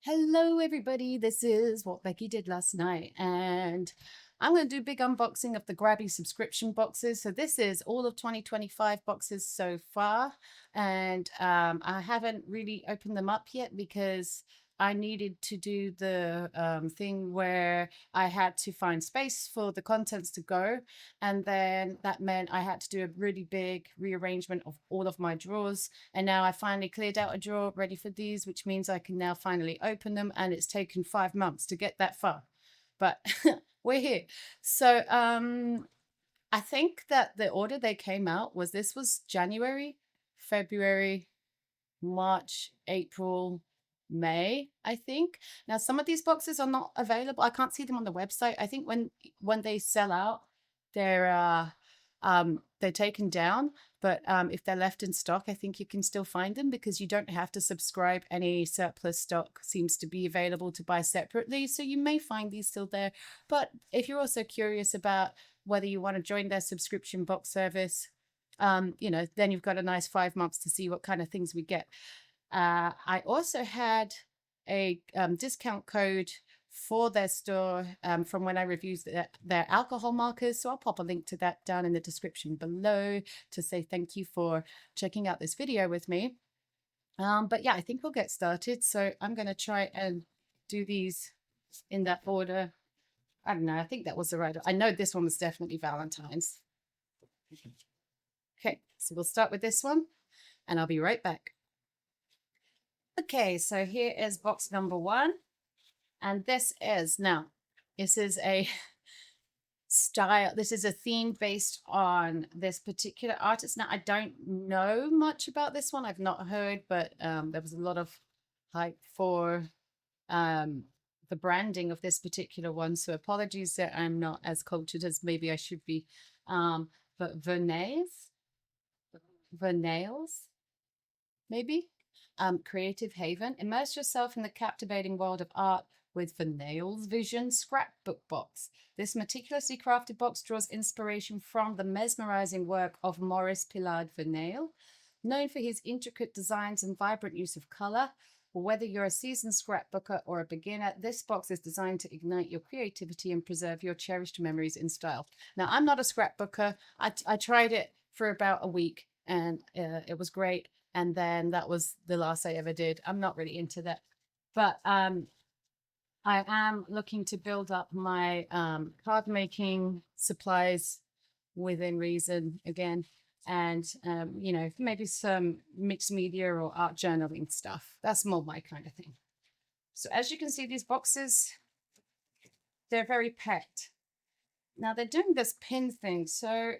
Hello, everybody. This is what Becky did last night, and I'm going to do a big unboxing of the Grabie subscription boxes. So this is all of 2025 boxes so far, and I haven't really opened them up yet because I needed to do the thing where I had to find space for the contents to go, and then that meant I had to do a really big rearrangement of all of my drawers. And now I finally cleared out a drawer ready for these, which means I can now finally open them. And it's taken 5 months to get that far, but we're here. So I think that the order they came out was January, February, March, April, May, I think. Now some of these boxes are not available. I can't see them on the website. I think when they sell out, they're they're taken down. But if they're left in stock, I think you can still find them because you don't have to subscribe. Any surplus stock seems to be available to buy separately. So you may find these still there. But if you're also curious about whether you want to join their subscription box service, then you've got a nice 5 months to see what kind of things we get. I also had a discount code for their store from when I reviewed their alcohol markers. So I'll pop a link to that down in the description below to say thank you for checking out this video with me. But yeah, I think we'll get started. So I'm going to try and do these in that order. I don't know. I think that was the right. I know this one was definitely Valentine's. Okay, so we'll start with this one and I'll be right back. Okay, so here is box number one. And this is a style. This is a theme based on this particular artist. Now, I don't know much about this one. I've not heard, but there was a lot of hype for the branding of this particular one. So apologies that I'm not as cultured as maybe I should be. But Vernales, maybe. Creative Haven. Immerse yourself in the captivating world of art with Vernale's Vision Scrapbook Box. This meticulously crafted box draws inspiration from the mesmerizing work of Maurice Pillaud Vernale. Known for his intricate designs and vibrant use of color, whether you're a seasoned scrapbooker or a beginner, this box is designed to ignite your creativity and preserve your cherished memories in style. Now, I'm not a scrapbooker. I tried it for about a week and it was great. And then that was the last I ever did. I'm not really into that. But I am looking to build up my card making supplies within reason again. And, maybe some mixed media or art journaling stuff. That's more my kind of thing. So as you can see, these boxes, they're very packed. Now they're doing this pin thing. So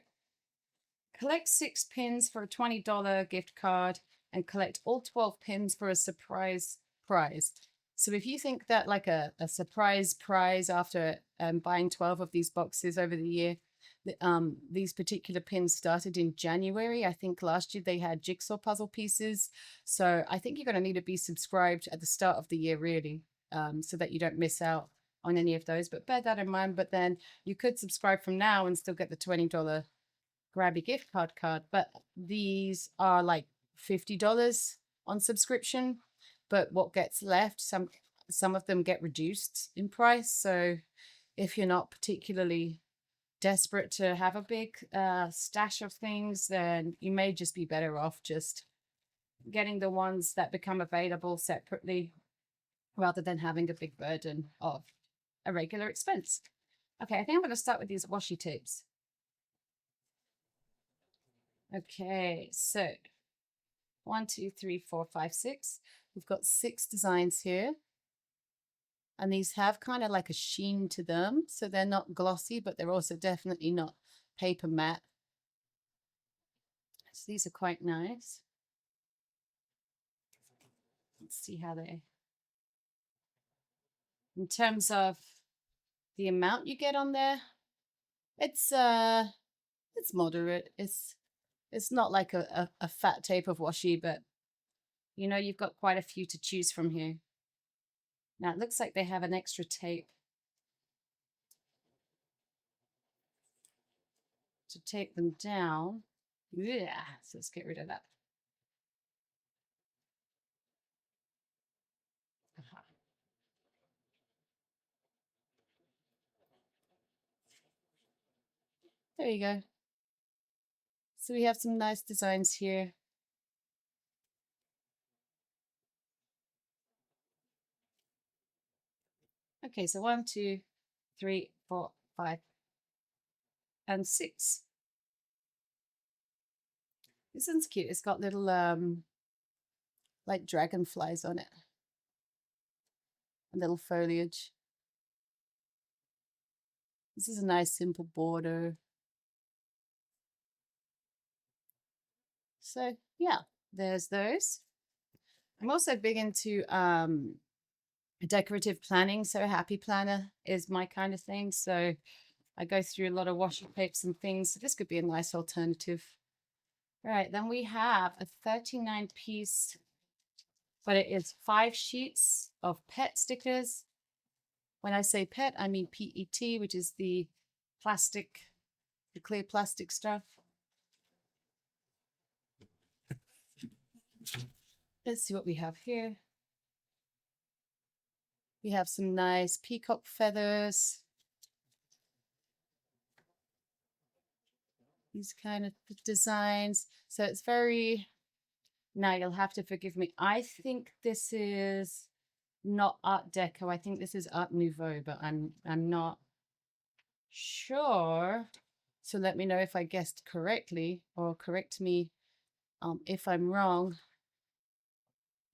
collect 6 pins for a $20 gift card and collect all 12 pins for a surprise prize. So if you think that like a surprise prize after buying 12 of these boxes over the year, these particular pins started in January. I think last year they had jigsaw puzzle pieces. So I think you're going to need to be subscribed at the start of the year, really, so that you don't miss out on any of those. But bear that in mind. But then you could subscribe from now and still get the $20 Grabie gift card. But these are like $50 on subscription. But what gets left, some of them get reduced in price. So if you're not particularly desperate to have a big stash of things, then you may just be better off just getting the ones that become available separately rather than having a big burden of a regular expense. Okay, I think I'm going to start with these washi tapes. Okay, so 1, 2, 3, 4, 5, 6. We've got 6 designs here. And these have kind of like a sheen to them. So they're not glossy, but they're also definitely not paper matte. So these are quite nice. Let's see how they, in terms of the amount you get on there, it's moderate. It's not like a fat tape of washi, but you've got quite a few to choose from here. Now it looks like they have an extra tape to take them down. Yeah, so let's get rid of that. There you go. So we have some nice designs here. Okay, so 1, 2, 3, 4, 5, and 6. This one's cute. It's got little like dragonflies on it. A little foliage. This is a nice simple border. So yeah, there's those. I'm also big into decorative planning. So a happy planner is my kind of thing. So I go through a lot of washi tapes and things. So this could be a nice alternative. All right, then we have a 39 piece, but it is 5 sheets of pet stickers. When I say pet, I mean PET, which is the plastic, the clear plastic stuff. Let's see what we have here. We have some nice peacock feathers. These kind of designs. So it's very, now you'll have to forgive me. I think this is not Art Deco. I think this is Art Nouveau, but I'm not sure. So let me know if I guessed correctly, or correct me if I'm wrong.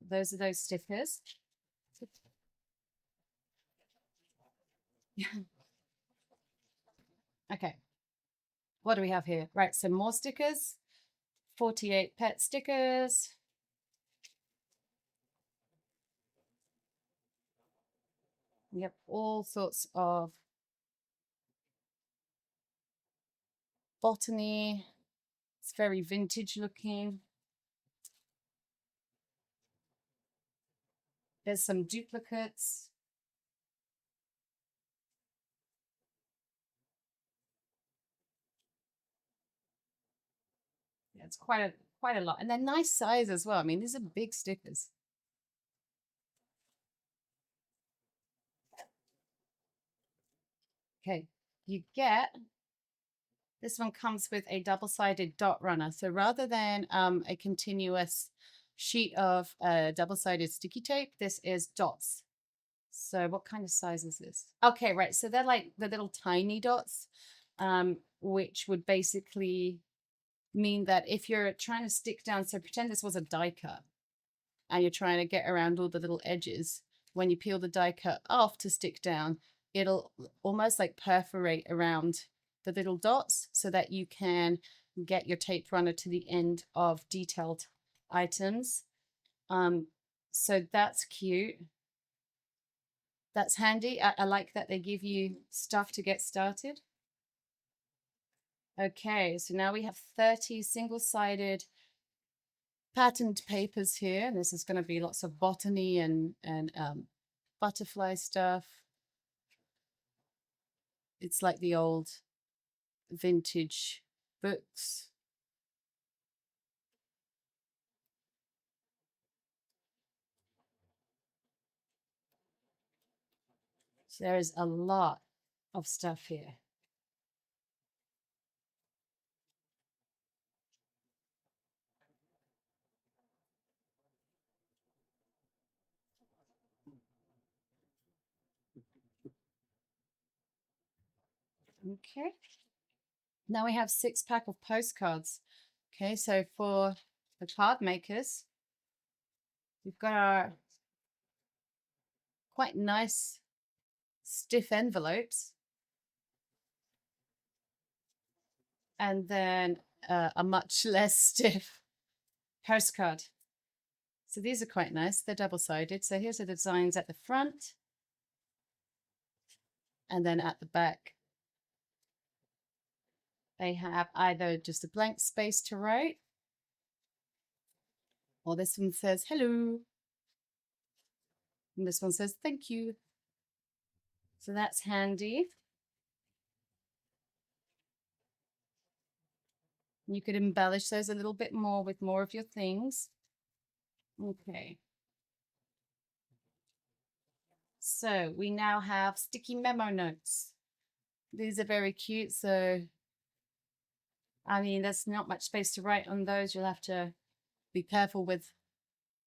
Those are those stickers. Okay. What do we have here? Right, some more stickers. 48 pet stickers. We have all sorts of botany. It's very vintage looking. There's some duplicates. Yeah, it's quite a lot. And they're nice size as well. I mean, these are big stickers. Okay, you get, this one comes with a double-sided dot runner. So rather than a continuous sheet of double-sided sticky tape, this is dots. So what kind of size is this? Okay, right. So they're like the little tiny dots, which would basically mean that if you're trying to stick down, so pretend this was a die cut and you're trying to get around all the little edges. When you peel the die cut off to stick down, it'll almost like perforate around the little dots so that you can get your tape runner to the end of detailed items. So that's cute. That's handy. I like that they give you stuff to get started. Okay, so now we have 30 single-sided patterned papers here. This is going to be lots of botany and butterfly stuff. It's like the old vintage books. So there is a lot of stuff here. Okay. Now we have 6-pack of postcards. Okay, so for the card makers, we've got our quite nice stiff envelopes, and then a much less stiff postcard. So these are quite nice. They're double-sided. So here's the designs at the front and then at the back. They have either just a blank space to write, or this one says hello, and this one says thank you. So that's handy. You could embellish those a little bit more with more of your things. Okay. So we now have sticky memo notes. These are very cute. So I mean, there's not much space to write on those. You'll have to be careful with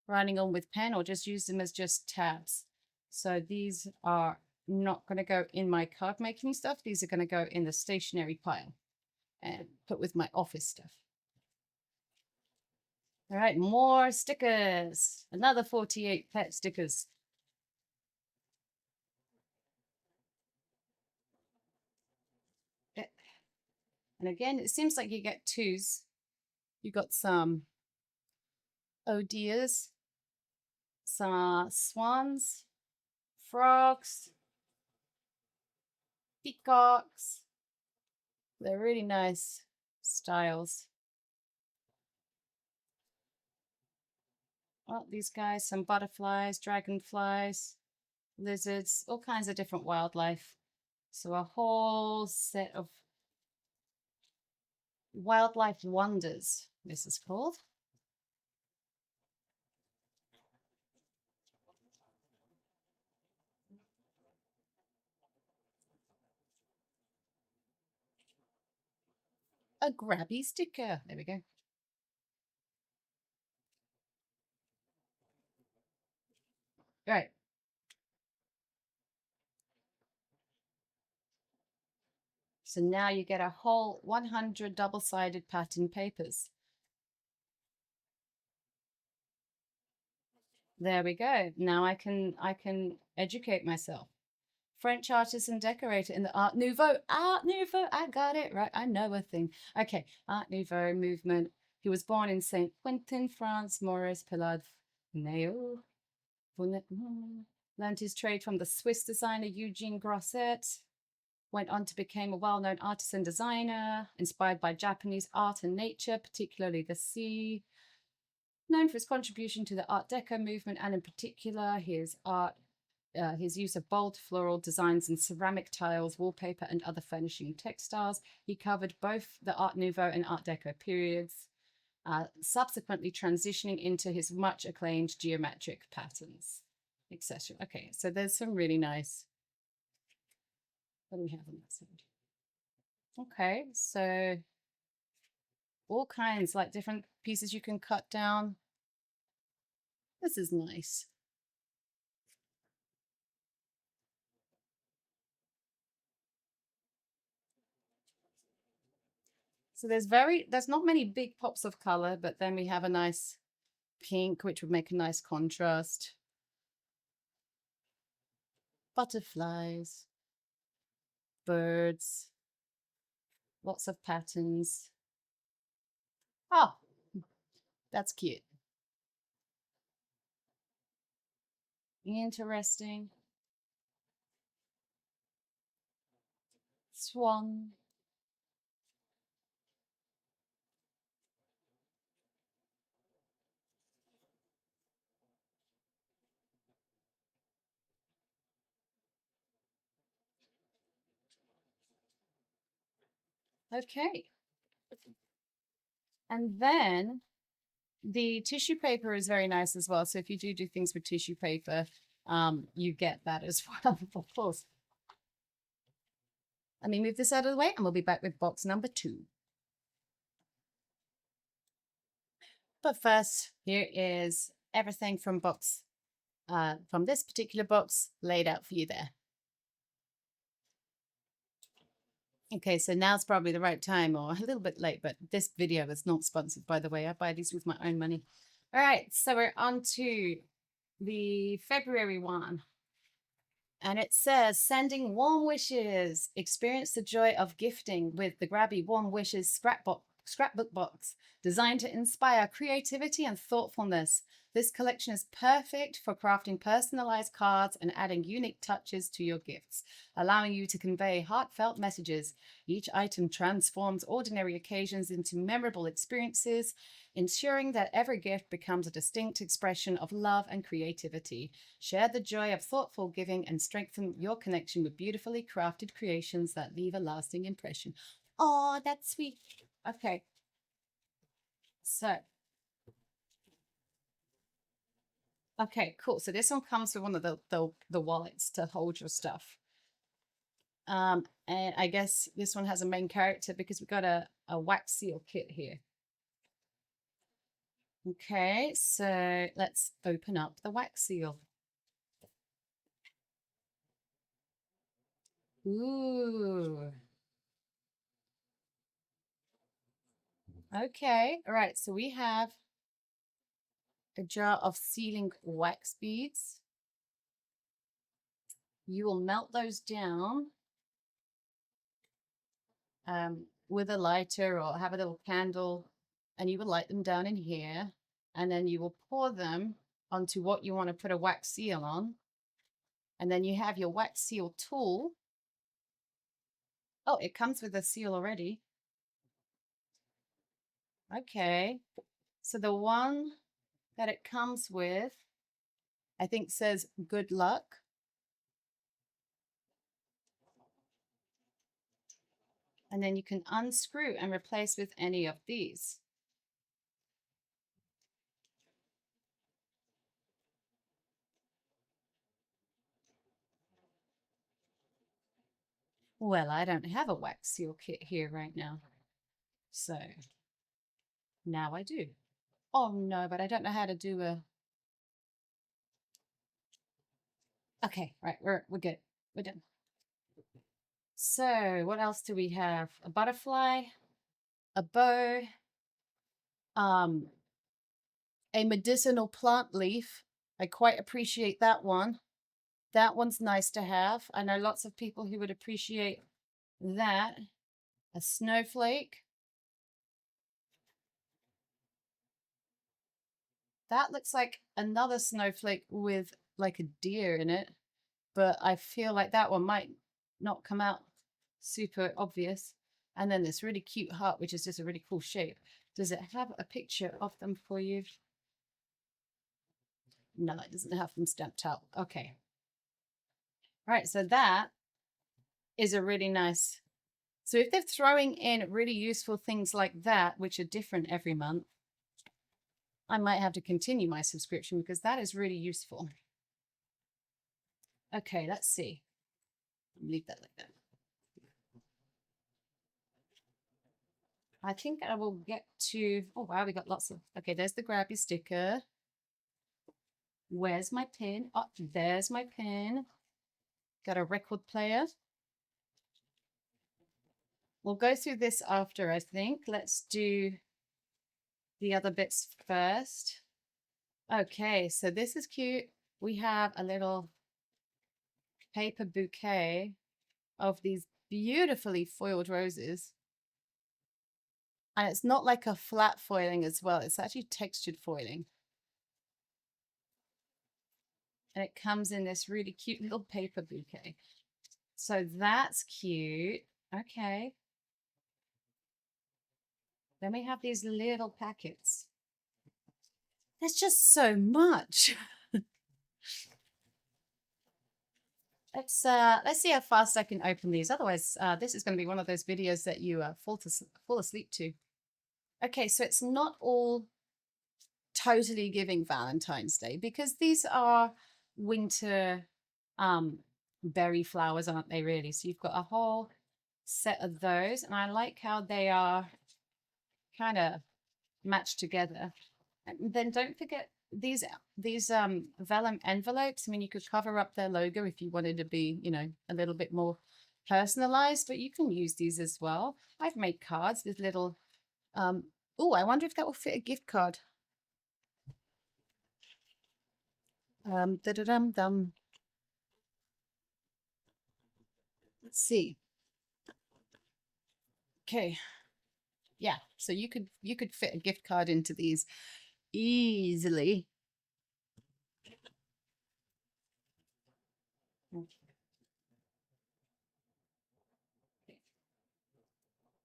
writing on with pen or just use them as just tabs. So these are not going to go in my card making stuff. These are going to go in the stationery pile and put with my office stuff. All right, more stickers. Another 48 pet stickers. And again, it seems like you get twos. You got some oh dears, some swans, frogs, peacocks. They're really nice styles. Well, these guys, some butterflies, dragonflies, lizards, all kinds of different wildlife. So a whole set of wildlife wonders, this is called. A Grabie sticker. There we go. All right. So now you get a whole 100 double-sided pattern papers. There we go. Now I can educate myself. French artist and decorator in the Art Nouveau. Art Nouveau, I got it right. I know a thing. Okay, Art Nouveau movement. He was born in Saint Quentin, France. Maurice Pilat Neo learned his trade from the Swiss designer Eugene Grosset. Went on to become a well-known artist and designer, inspired by Japanese art and nature, particularly the sea. Known for his contribution to the Art Deco movement, and in particular his use of bold floral designs in ceramic tiles, wallpaper, and other furnishing textiles. He covered both the Art Nouveau and Art Deco periods, subsequently transitioning into his much acclaimed geometric patterns, etc. Okay, so there's some really nice. What do we have on that side? Okay, so all kinds, like different pieces you can cut down. This is nice. So there's not many big pops of color, but then we have a nice pink, which would make a nice contrast. Butterflies, birds, lots of patterns. Oh, that's cute. Interesting. Swan. Okay. And then the tissue paper is very nice as well. So if you do things with tissue paper, you get that as well, of course. Let me move this out of the way and we'll be back with box number 2. But first, here is everything from from this particular box laid out for you there. Okay, so now's probably the right time, or a little bit late, but this video is not sponsored, by the way. I buy these with my own money. All right, so we're on to the February one. And it says, sending warm wishes. Experience the joy of gifting with the Grabie Warm Wishes scrapbook box, designed to inspire creativity and thoughtfulness. This collection is perfect for crafting personalized cards and adding unique touches to your gifts, allowing you to convey heartfelt messages. Each item transforms ordinary occasions into memorable experiences, ensuring that every gift becomes a distinct expression of love and creativity. Share the joy of thoughtful giving and strengthen your connection with beautifully crafted creations that leave a lasting impression. Oh, that's sweet. Okay. So, okay, cool. So this one comes with one of the wallets to hold your stuff. And I guess this one has a main character because we got a wax seal kit here. Okay, so let's open up the wax seal. Ooh. Okay, all right, so we have a jar of sealing wax beads. You will melt those down with a lighter or have a little candle, and you will light them down in here, and then you will pour them onto what you want to put a wax seal on, and then you have your wax seal tool. Oh, it comes with a seal already. Okay, so the one that it comes with, I think says good luck. And then you can unscrew and replace with any of these. Well, I don't have a wax seal kit here right now, so now I do. Oh no, but I don't know how to do a... Okay, right, we're good. We're done. So what else do we have? A butterfly, a bow, a medicinal plant leaf. I quite appreciate that one. That one's nice to have. I know lots of people who would appreciate that. A snowflake. That looks like another snowflake with like a deer in it, but I feel like that one might not come out super obvious. And then this really cute heart, which is just a really cool shape. Does it have a picture of them for you? No, it doesn't have them stamped out. Okay. All right, so that is a really nice. So if they're throwing in really useful things like that, which are different every month, I might have to continue my subscription because that is really useful. Okay, let's see. Leave that like that. I think I will get to, oh wow, we got lots of, okay, there's the Grabie sticker. Where's my pin? Oh, there's my pin. Got a record player. We'll go through this after, I think. Let's do the other bits first. Okay, so this is cute. We have a little paper bouquet of these beautifully foiled roses. And it's not like a flat foiling as well. It's actually textured foiling. And it comes in this really cute little paper bouquet. So that's cute. Okay. Then we have these little packets. There's just so much. Let's see how fast I can open these. Otherwise, this is going to be one of those videos that you fall asleep to. Okay, so it's not all totally giving Valentine's Day because these are winter berry flowers, aren't they really? So you've got a whole set of those, and I like how they are kind of matched together. And then don't forget these vellum envelopes. I mean, you could cover up their logo if you wanted to be, you know, a little bit more personalized, but you can use these as well. I've made cards with little oh, I wonder if that will fit a gift card. Da-da-dum-dum. Let's see. Okay. Yeah, so you could fit a gift card into these easily.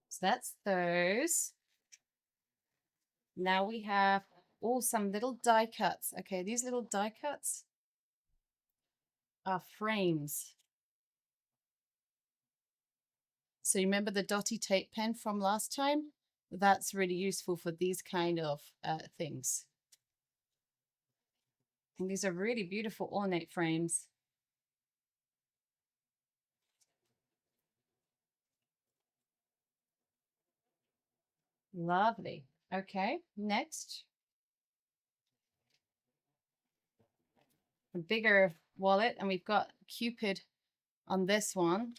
So that's those. Now we have some little die cuts. Okay, these little die cuts are frames. So you remember the dotty tape pen from last time? That's really useful for these kind of things. And these are really beautiful ornate frames. Lovely. Okay, next. A bigger wallet, and we've got Cupid on this one.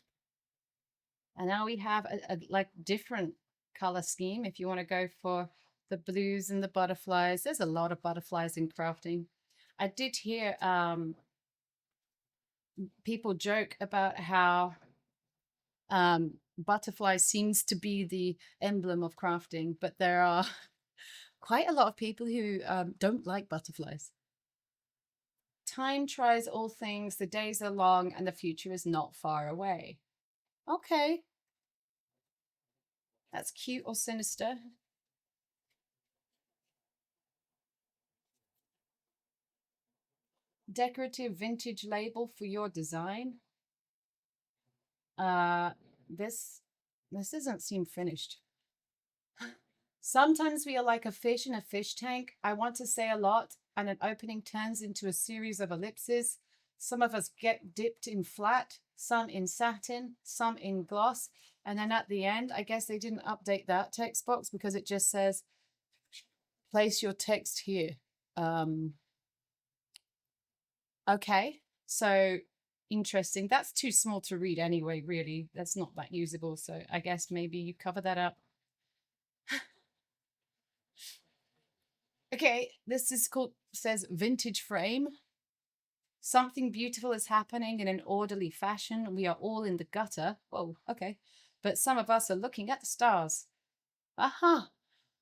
And now we have a like different color scheme if you want to go for the blues and the butterflies. There's a lot of butterflies in crafting. I did hear people joke about how butterfly seems to be the emblem of crafting, but there are quite a lot of people who don't like butterflies. Time tries all things, the days are long, and the future is not far away. Okay, that's cute or sinister. Decorative vintage label for your design. Uh, this this doesn't seem finished. Sometimes we are like a fish in a fish tank. I want to say a lot, and an opening turns into a series of ellipses. Some of us get dipped in flat, some in satin, some in gloss. And then at the end, I guess they didn't update that text box because it just says, place your text here. Um, okay, so interesting. That's too small to read anyway, really. That's not that usable. So I guess maybe you cover that up. Okay, this is called, says vintage frame. Something beautiful is happening in an orderly fashion. We are all in the gutter. Whoa, okay. But some of us are looking at the stars. Aha!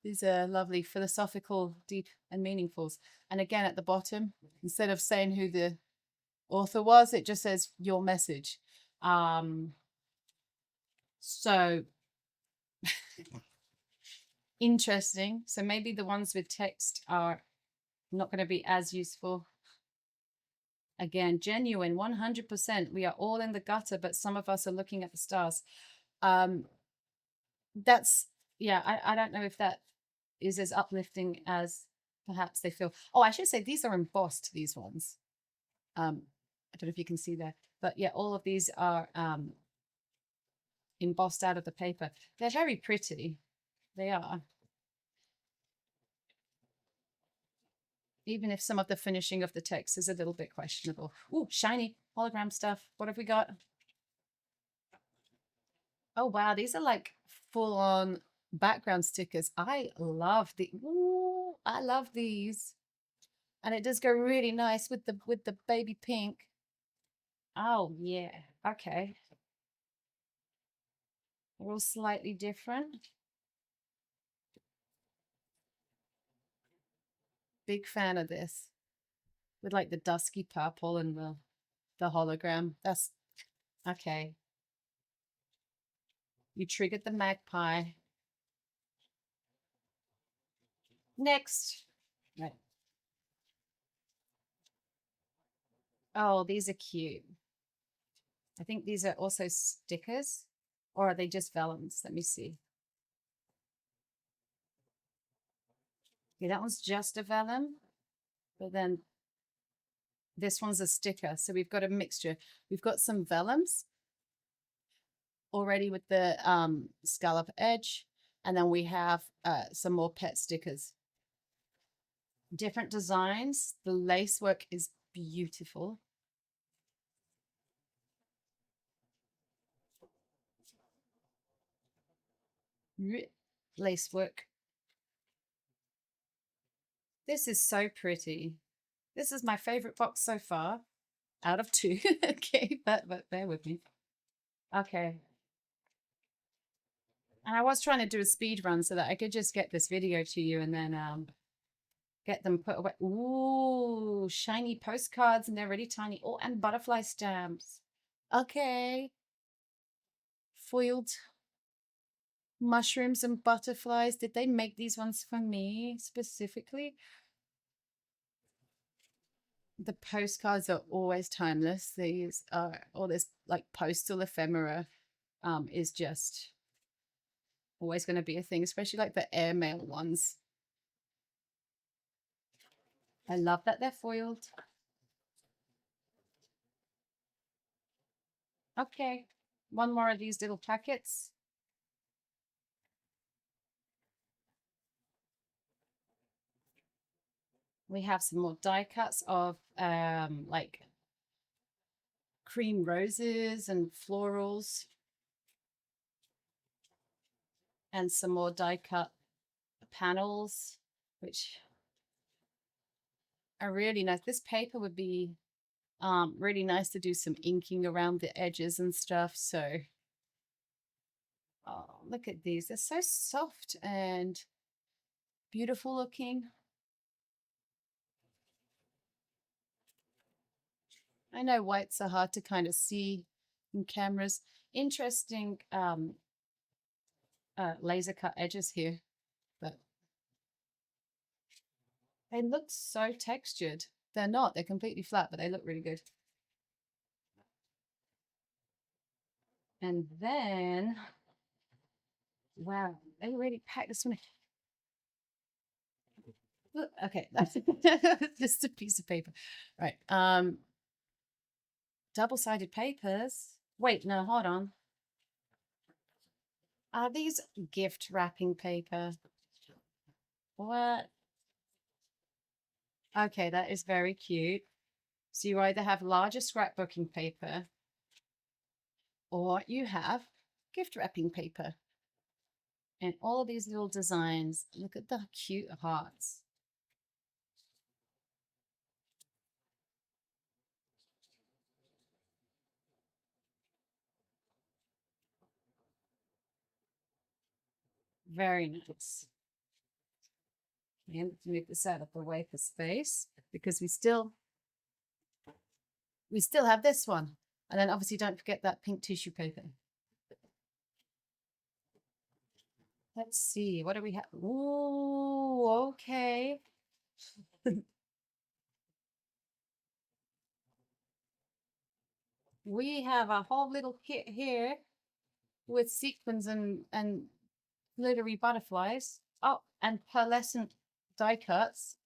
These are lovely, philosophical, deep, and meaningfuls. And again, at the bottom, instead of saying who the author was, it just says your message. So interesting. So maybe the ones with text are not going to be as useful. Again, genuine, 100%. We are all in the gutter, but some of us are looking at the stars. Um, that's, yeah, I don't know if that is as uplifting as perhaps they feel. Oh, I should say these are embossed, these ones. I don't know if you can see that, but yeah, all of these are embossed out of the paper. They're very pretty. They are. Even if some of the finishing of the text is a little bit questionable. Ooh, shiny hologram stuff. What have we got? Oh, wow. These are like full on background stickers. I love these. And it does go really nice with the baby pink. Oh, yeah. Okay. They're all slightly different. Big fan of this. With like the dusky purple and the hologram. That's okay. You triggered the magpie. Next. Right. Oh, these are cute. I think these are also stickers, or are they just vellums? Let me see. Okay, that one's just a vellum, but then this one's a sticker. So we've got a mixture. We've got some vellums already with the scallop edge, and then we have some more pet stickers. Different designs. The lace work is beautiful. Lace work. This is so pretty. This is my favorite box so far out of two. Okay, but bear with me. Okay. And I was trying to do a speed run so that I could just get this video to you and then get them put away. Ooh, shiny postcards and they're really tiny. Oh, and butterfly stamps. Okay. Foiled mushrooms and butterflies. Did they make these ones for me specifically? The postcards are always timeless. These are all this like postal ephemera is just always going to be a thing, especially like the airmail ones. I love that they're foiled. Okay, one more of these little packets. We have some more die cuts of like cream roses and florals, and some more die cut panels, which are really nice. This paper would be really nice to do some inking around the edges and stuff. So, oh, look at these. They're so soft and beautiful looking. I know whites are hard to kind of see in cameras. Interesting laser cut edges here, but they look so textured. They're not, they're completely flat, but they look really good. And then, wow, they really packed this one. Look, okay, that's just a piece of paper. Right. Double-sided papers. Wait, no, hold on. Are these gift wrapping paper? What? Okay, that is very cute. So you either have larger scrapbooking paper or you have gift wrapping paper. And all these little designs. Look at the cute hearts. Very nice. And move this out of the way for space because we still have this one. And then obviously don't forget that pink tissue paper. Let's see, what do we have? Ooh, okay. We have a whole little kit here with sequins and glittery butterflies. Oh, and pearlescent die cuts.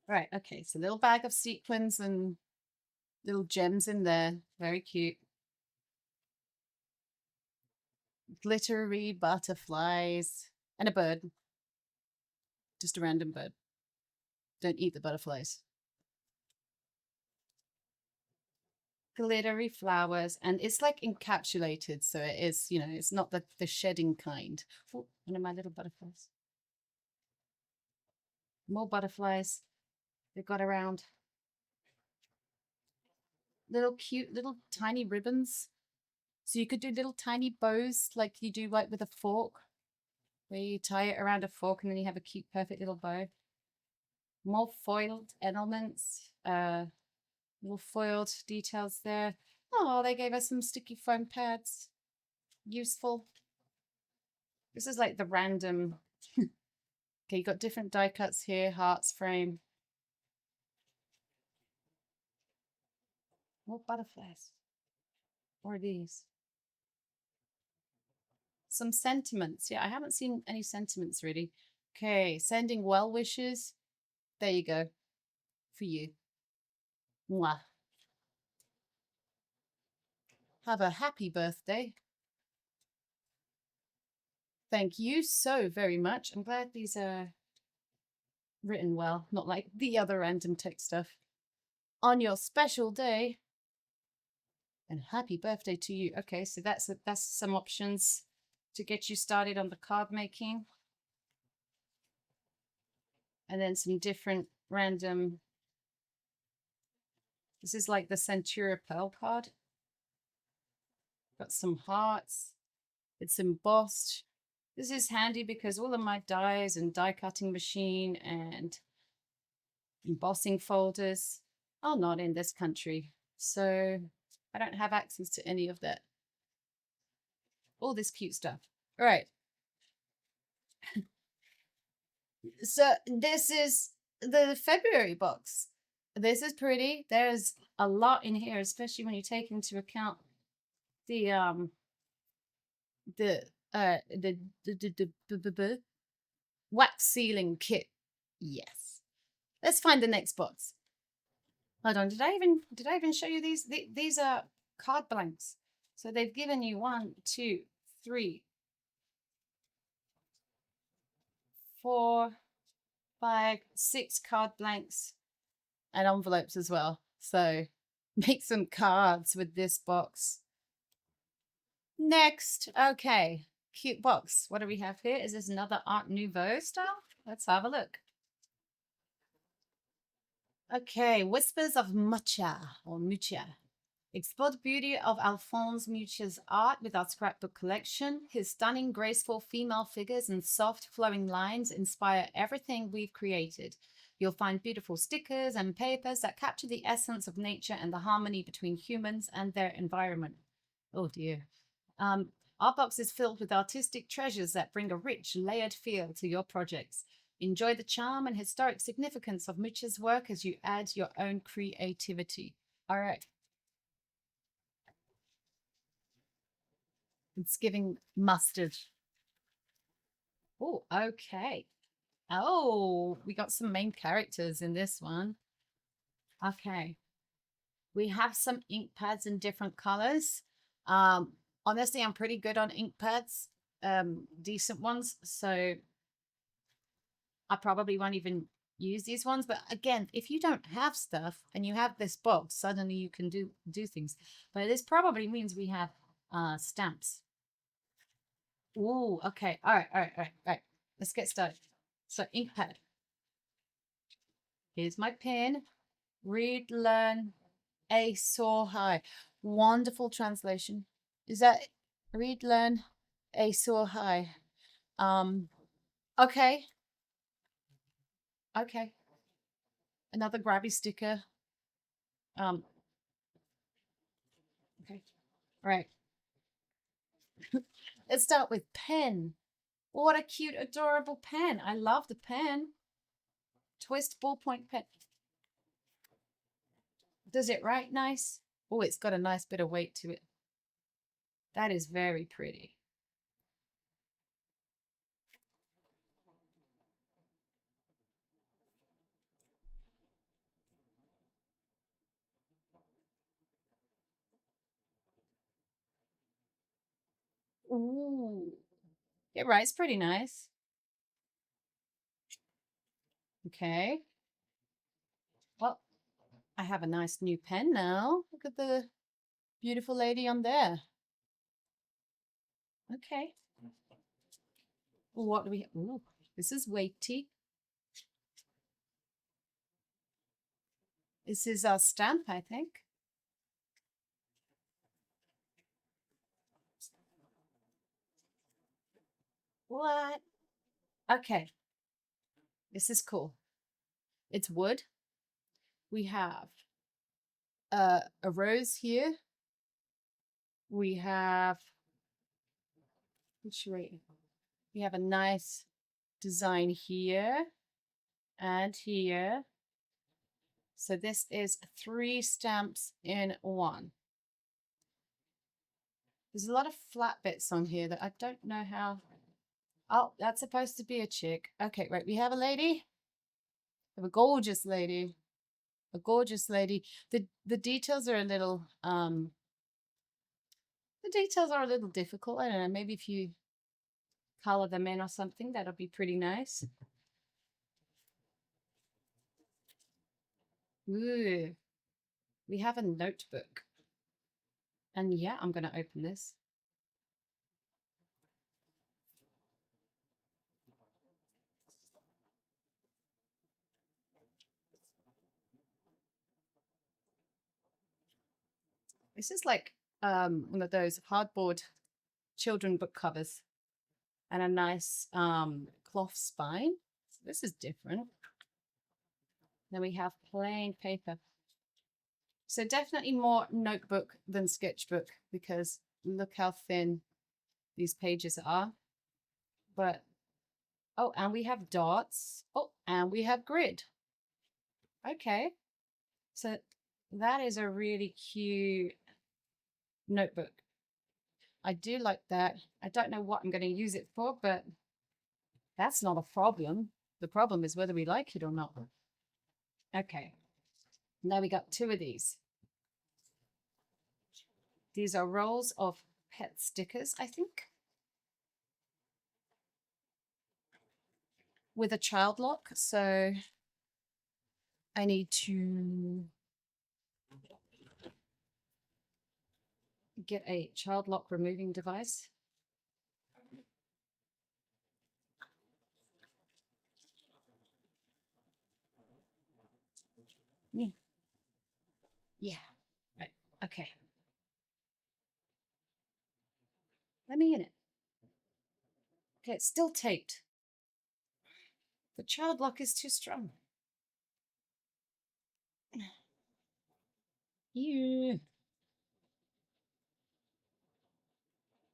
Right, okay, so little bag of sequins and little gems in there. Very cute. Glittery butterflies and a bird. Just a random bird. Don't eat the butterflies. Glittery flowers, and it's like encapsulated, so it is, you know, it's not the shedding kind. Oh, one of my little butterflies. More butterflies they got around. Little cute little tiny ribbons. So you could do little tiny bows like you do like with a fork, where you tie it around a fork and then you have a cute perfect little bow. More foiled elements, little foiled details there. Oh, they gave us some sticky foam pads. Useful. This is like the random. Okay, you got different die cuts here, hearts frame. More butterflies. Or these. Some sentiments. Yeah, I haven't seen any sentiments really. Okay, sending well wishes. There you go. For you. Mwah. Have a happy birthday. Thank you so very much. I'm glad these are written well, not like the other random text stuff. On your special day. And happy birthday to you. Okay, so that's some options to get you started on the card making. And then some different random. This is like the Centura Pearl card. Got some hearts. It's embossed. This is handy because all of my dies and die cutting machine and embossing folders are not in this country. So I don't have access to any of that. All this cute stuff. All right. So this is the February box. This is pretty. There's a lot in here, especially when you take into account the the wax sealing kit. Yes. Let's find the next box. Hold on. Did I even show you these? These are card blanks. So they've given you 1, 2, 3, 4, 5, 6 card blanks and envelopes as well. So make some cards with this box. Next. Okay. Cute box. What do we have here? Is this another Art Nouveau style? Let's have a look. Okay. Whispers of Mucha or Mucha. Explore the beauty of Alphonse Mucha's art with our scrapbook collection. His stunning, graceful female figures and soft, flowing lines inspire everything we've created. You'll find beautiful stickers and papers that capture the essence of nature and the harmony between humans and their environment. Oh dear. Our box is filled with artistic treasures that bring a rich, layered feel to your projects. Enjoy the charm and historic significance of Mucha's work as you add your own creativity. All right. It's giving mustard. Oh, okay. Oh, we got some main characters in this one. Okay. We have some ink pads in different colors. Honestly, I'm pretty good on ink pads, decent ones. So I probably won't even use these ones. But again, if you don't have stuff and you have this box, suddenly you can do things. But this probably means we have stamps. Ooh, okay. All right, all right, all right, all right. Let's get started. So ink pad. Here's my pen. Read, learn, a soar high. Wonderful translation. Is that read, learn, a soar high? Okay. Okay. Another Grabie sticker. Um, okay. All right. Let's start with pen. What a cute, adorable pen. I love the pen. Twist ballpoint pen. Does it write nice? Oh, it's got a nice bit of weight to it. That is very pretty. Ooh. It writes pretty nice. Okay. Well, I have a nice new pen now. Look at the beautiful lady on there. Okay. What do we? Ooh, this is weighty. This is our stamp, I think. What? Okay. This is cool. It's wood. We have a rose here. We have which way? We have a nice design here and here. So this is 3 stamps in one. There's a lot of flat bits on here that I don't know how. Oh, that's supposed to be a chick. Okay, right. We have a lady. We have a gorgeous lady. A gorgeous lady. The details are a little the details are a little difficult. I don't know, maybe if you color them in or something, that'll be pretty nice. Ooh. We have a notebook. And yeah, I'm gonna open this. This is like one of those hardboard children book covers and a nice cloth spine. So this is different. Then we have plain paper. So definitely more notebook than sketchbook because look how thin these pages are. But oh, and we have dots. Oh, and we have grid. Okay. So that is a really cute notebook. I do like that. I don't know what I'm going to use it for, but that's not a problem. The problem is whether we like it or not. Okay, now we got two of these. These are rolls of pet stickers, I think, with a child lock. So I need to get a child lock removing device. Yeah. Yeah. Right. Okay. Let me in it. Okay, it's still taped. The child lock is too strong. Yeah.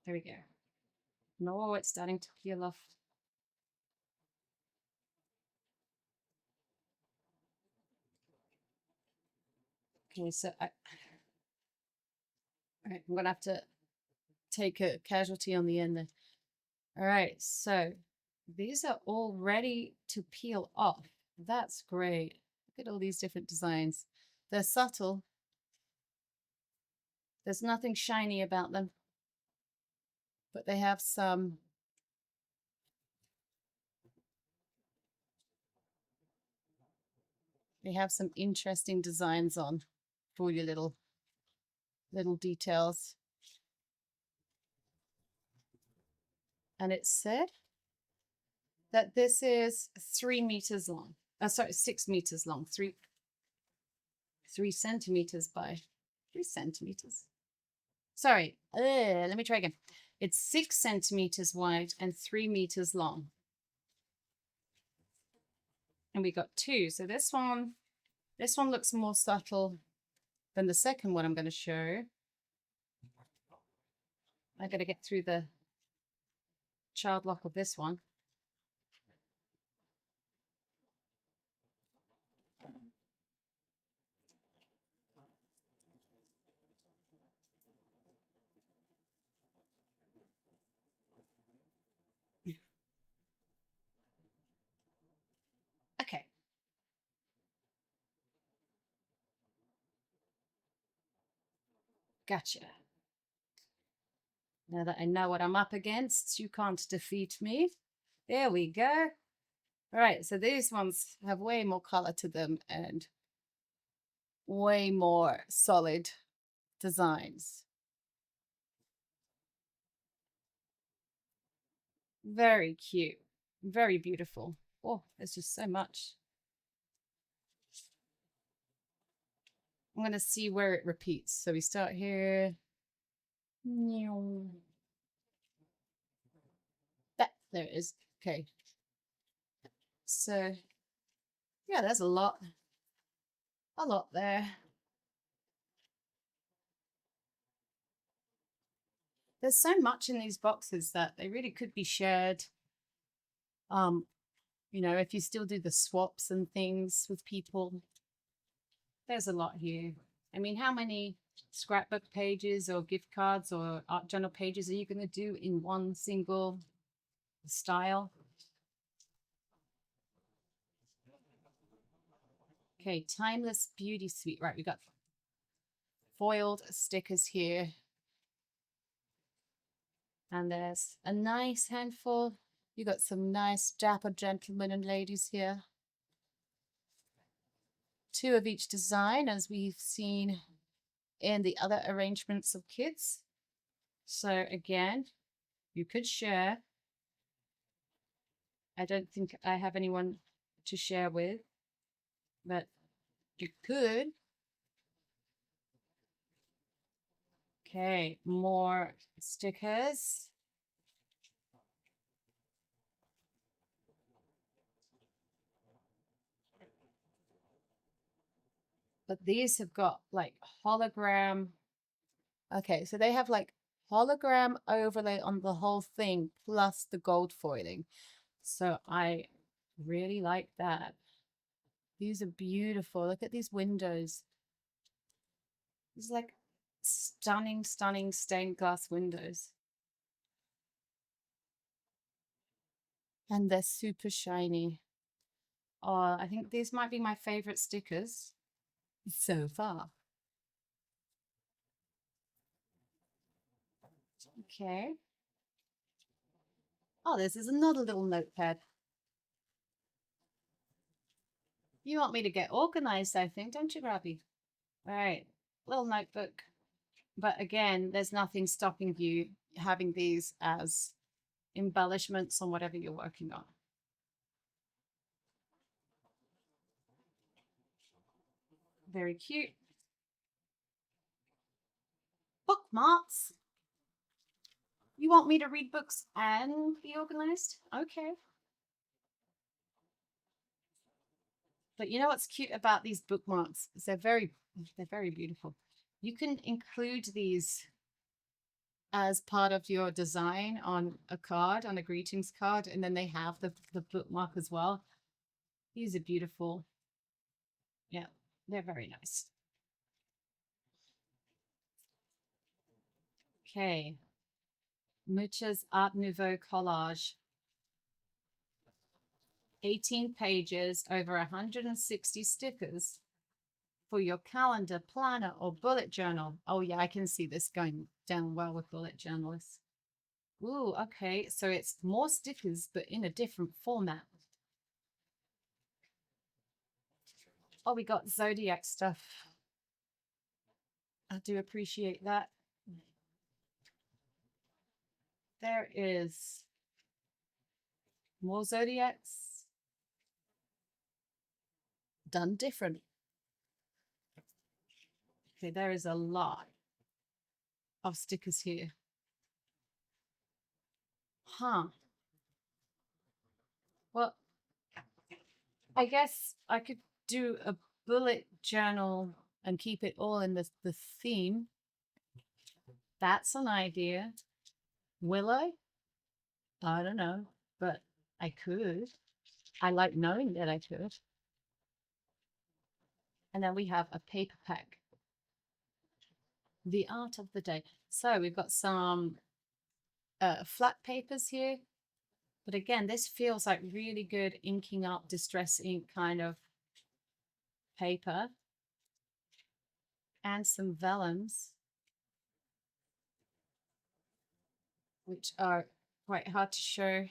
There we go. No, it's starting to peel off. Okay, so all right, I'm gonna have to take a casualty on the end there. All right, so these are all ready to peel off. That's great. Look at all these different designs. They're subtle. There's nothing shiny about them, but they have some interesting designs on for your little details. And it said that this is 3 meters long. Sorry, 6 meters long. 3 centimeters by 3 centimeters. Sorry, let me try again. It's 6 centimeters wide and 3 meters long. And we got two. So this one looks more subtle than the second one I'm going to show. I got to get through the child lock of this one. Okay. Gotcha. Now that I know what I'm up against, you can't defeat me. There we go. All right, so these ones have way more color to them and way more solid designs. Very cute. Very beautiful. Oh, there's just so much. I'm going to see where it repeats. So we start here. That, there it is. Okay. So, yeah, there's a lot there. There's so much in these boxes that they really could be shared. You know, if you still do the swaps and things with people, there's a lot here. I mean, how many scrapbook pages or gift cards or art journal pages are you going to do in one single style? Okay, Timeless Beauty Suite. Right, we got foiled stickers here. And there's a nice handful. You got some nice dapper gentlemen and ladies here. Two of each design, as we've seen in the other arrangements of kids. So again, you could share. I don't think I have anyone to share with, but you could. Okay, more stickers. But these have got like hologram. Okay, so they have like hologram overlay on the whole thing plus the gold foiling. So I really like that. These are beautiful. Look at these windows. It's like stunning, stunning stained glass windows. And they're super shiny. Oh, I think these might be my favorite stickers so far. Okay. Oh, this is another little notepad. You want me to get organized, I think, don't you, Grabie? All right, little notebook. But again, there's nothing stopping you having these as embellishments on whatever you're working on. Very cute. Bookmarks. You want me to read books and be organized? Okay. But you know what's cute about these bookmarks is they're very beautiful. You can include these as part of your design on a card, on a greetings card, and then they have the bookmark as well. These are beautiful. Yeah, they're very nice. Okay. Mucha's Art Nouveau collage. 18 pages, over 160 stickers for your calendar, planner, or bullet journal. Oh, yeah, I can see this going down well with bullet journalists. Ooh, okay. So it's more stickers, but in a different format. Oh, we got Zodiac stuff. I do appreciate that. There is more Zodiacs done different. Okay, there is a lot of stickers here. Huh. Well, I guess I could do a bullet journal and keep it all in the theme. That's an idea. Will I? I don't know, but I could. I like knowing that I could. And then we have a paper pack. The art of the day. So we've got some flat papers here. But again, this feels like really good inking up distress ink kind of paper. And some vellums, which are quite hard to show.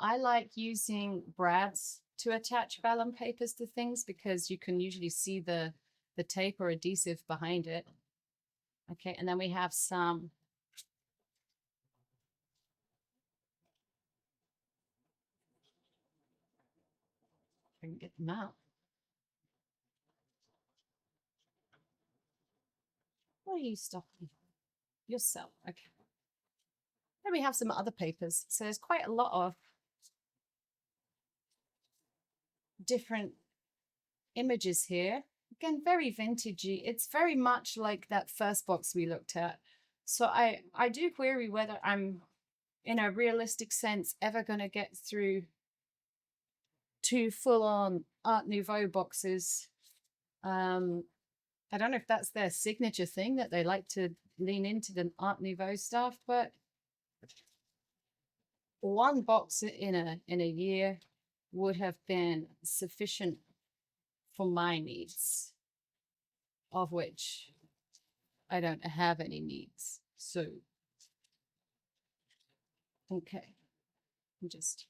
I like using brads to attach vellum papers to things because you can usually see the tape or adhesive behind it. Okay, and then we have some I can get them out. What are you stopping? Yourself. Okay. Then we have some other papers. So there's quite a lot of different images here. Again, very vintagey. It's very much like that first box we looked at. So I do query whether I'm, in a realistic sense, ever going to get through two full-on Art Nouveau boxes. I don't know if that's their signature thing, that they like to lean into the Art Nouveau stuff, but one box in a year would have been sufficient for my needs, of which I don't have any needs. So, okay, just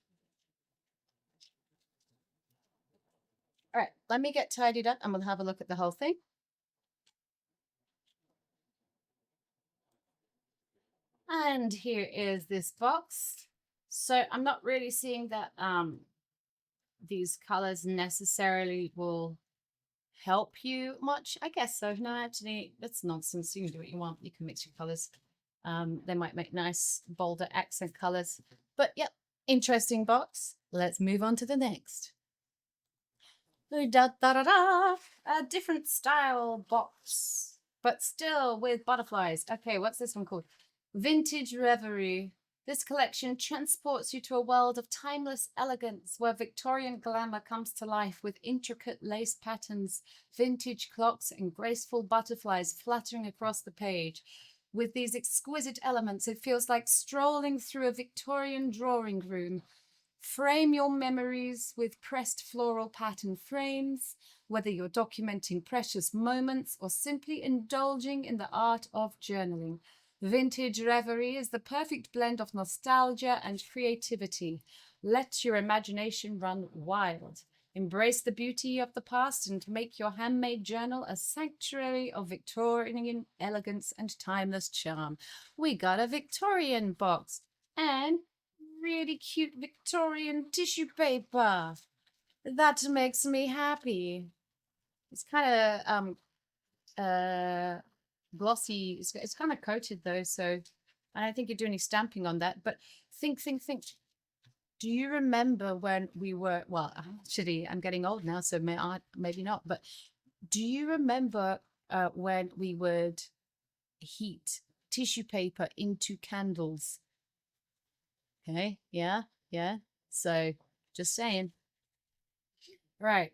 all right. Let me get tidied up and we'll have a look at the whole thing. And here is this box. So I'm not really seeing that these colors necessarily will help you much. I guess so. No, actually, that's nonsense. You can do what you want. You can mix your colors. They might make nice, bolder accent colors. But yep, interesting box. Let's move on to the next. Da, da, da, da. A different style box, but still with butterflies. Okay, what's this one called? Vintage Reverie. This collection transports you to a world of timeless elegance where Victorian glamour comes to life with intricate lace patterns, vintage clocks, and graceful butterflies fluttering across the page. With these exquisite elements, it feels like strolling through a Victorian drawing room. Frame your memories with pressed floral pattern frames, whether you're documenting precious moments or simply indulging in the art of journaling. Vintage Reverie is the perfect blend of nostalgia and creativity. Let your imagination run wild. Embrace the beauty of the past and make your handmade journal a sanctuary of Victorian elegance and timeless charm. We got a Victorian box and really cute Victorian tissue paper. That makes me happy. It's kind of glossy. It's kind of coated though, so I don't think you do any stamping on that. But think. Do you remember when we were? Well, actually, I'm getting old now, so maybe not. But do you remember when we would heat tissue paper into candles? Okay, yeah. So just saying. Right.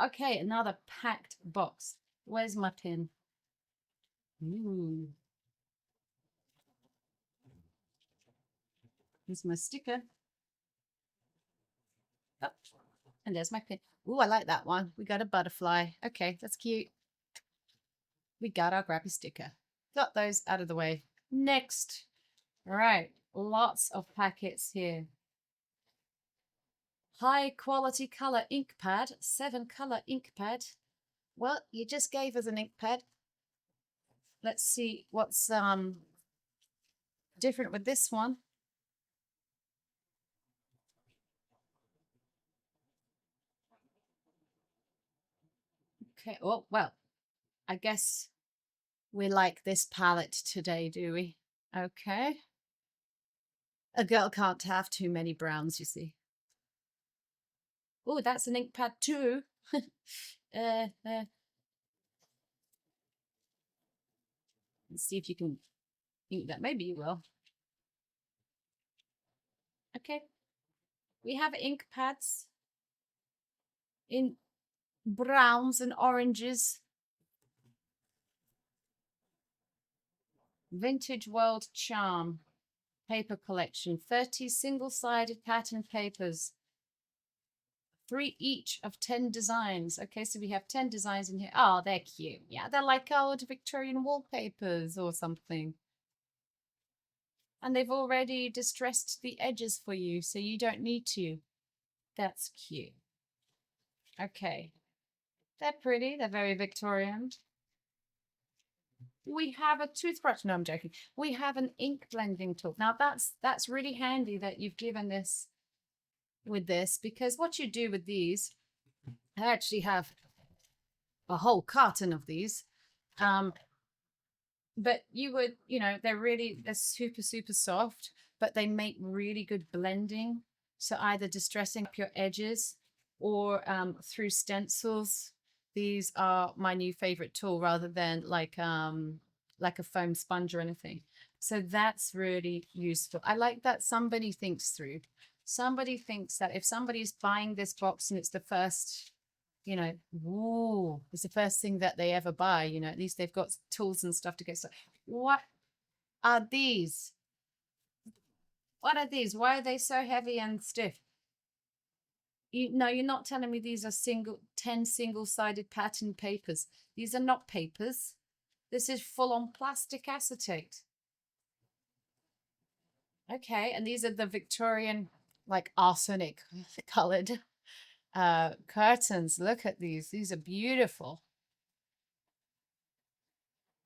Okay, another packed box. Where's my pin? Ooh. Here's my sticker. Oh, and there's my pin. Ooh, I like that one. We got a butterfly. Okay, that's cute. We got our Grabie sticker. Got those out of the way. Next. All right, lots of packets here. High quality color ink pad, 7-color ink pad. Well, you just gave us an ink pad. Let's see what's different with this one. Okay, oh, well, I guess we like this palette today, do we? Okay. A girl can't have too many browns, you see. Oh, that's an ink pad too. Let's see if you can ink that. Maybe you will. Okay. We have ink pads in browns and oranges. Vintage World Charm paper collection. 30 single-sided pattern papers. 3 each of 10 designs. Okay, so we have 10 designs in here. Oh, they're cute. Yeah, they're like old Victorian wallpapers or something. And they've already distressed the edges for you, so you don't need to. That's cute. Okay. They're pretty. They're very Victorian. We have a toothbrush. No, I'm joking. We have an ink blending tool. Now that's really handy that you've given this with this, because what you do with these, I actually have a whole carton of these. But you would, they're super soft, but they make really good blending. So either distressing up your edges or through stencils. These are my new favorite tool rather than like a foam sponge or anything. So that's really useful. I like that somebody thinks through. Somebody thinks that if somebody's buying this box and it's the first, ooh, it's the first thing that they ever buy, at least they've got tools and stuff to get started. What are these? What are these? Why are they so heavy and stiff? No, you're not telling me these are 10 single-sided pattern papers. These are not papers. This is full-on plastic acetate. Okay, and these are the Victorian, like arsenic colored curtains. Look at these. These are beautiful.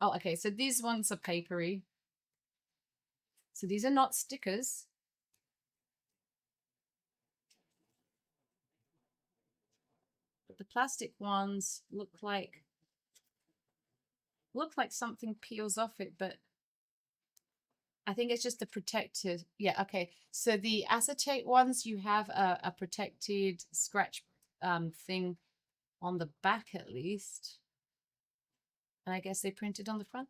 Oh, okay, so these ones are papery. So these are not stickers. But the plastic ones look like something peels off it, but I think it's just the protected. Yeah, okay. So the acetate ones, you have a protected scratch thing on the back at least. And I guess they printed on the front.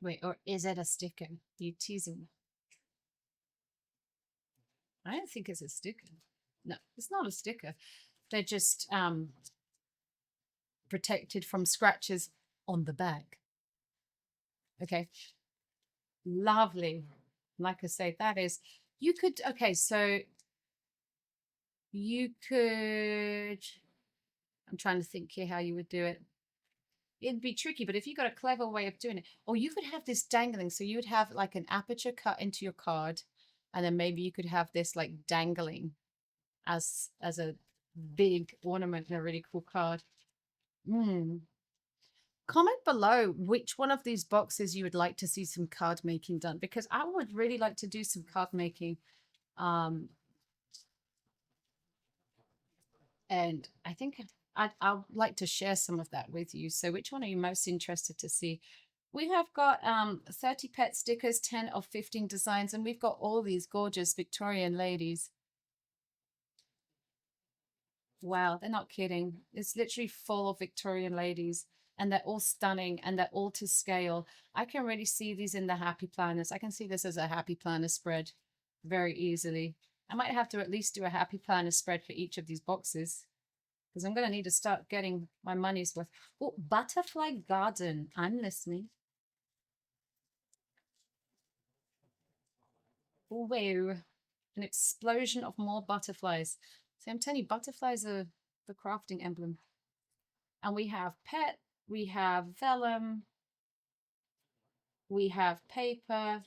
Wait, or is it a sticker? You teasing me? I don't think it's a sticker. No, it's not a sticker. They're just protected from scratches on the back. Okay, lovely. Like I say, that is, you could, okay, so you could, I'm trying to think here how you would do it. It'd be tricky, but if you got a clever way of doing it, or you could have this dangling, so you would have like an aperture cut into your card, and then maybe you could have this like dangling as a big ornament in a really cool card. Mm. Comment below which one of these boxes you would like to see some card making done, because I would really like to do some card making. And I think I'd like to share some of that with you. So which one are you most interested to see? We have got 30 pet stickers, 10 of 15 designs, and we've got all these gorgeous Victorian ladies. Wow, they're not kidding. It's literally full of Victorian ladies, and they're all stunning and they're all to scale. I can really see these in the happy planners. I can see this as a happy planner spread very easily. I might have to at least do a happy planner spread for each of these boxes, because I'm going to need to start getting my money's worth. Oh, butterfly garden. I'm listening. Oh, wow. An explosion of more butterflies. See, I'm telling you, butterflies are the crafting emblem. And we have pet, we have vellum, we have paper.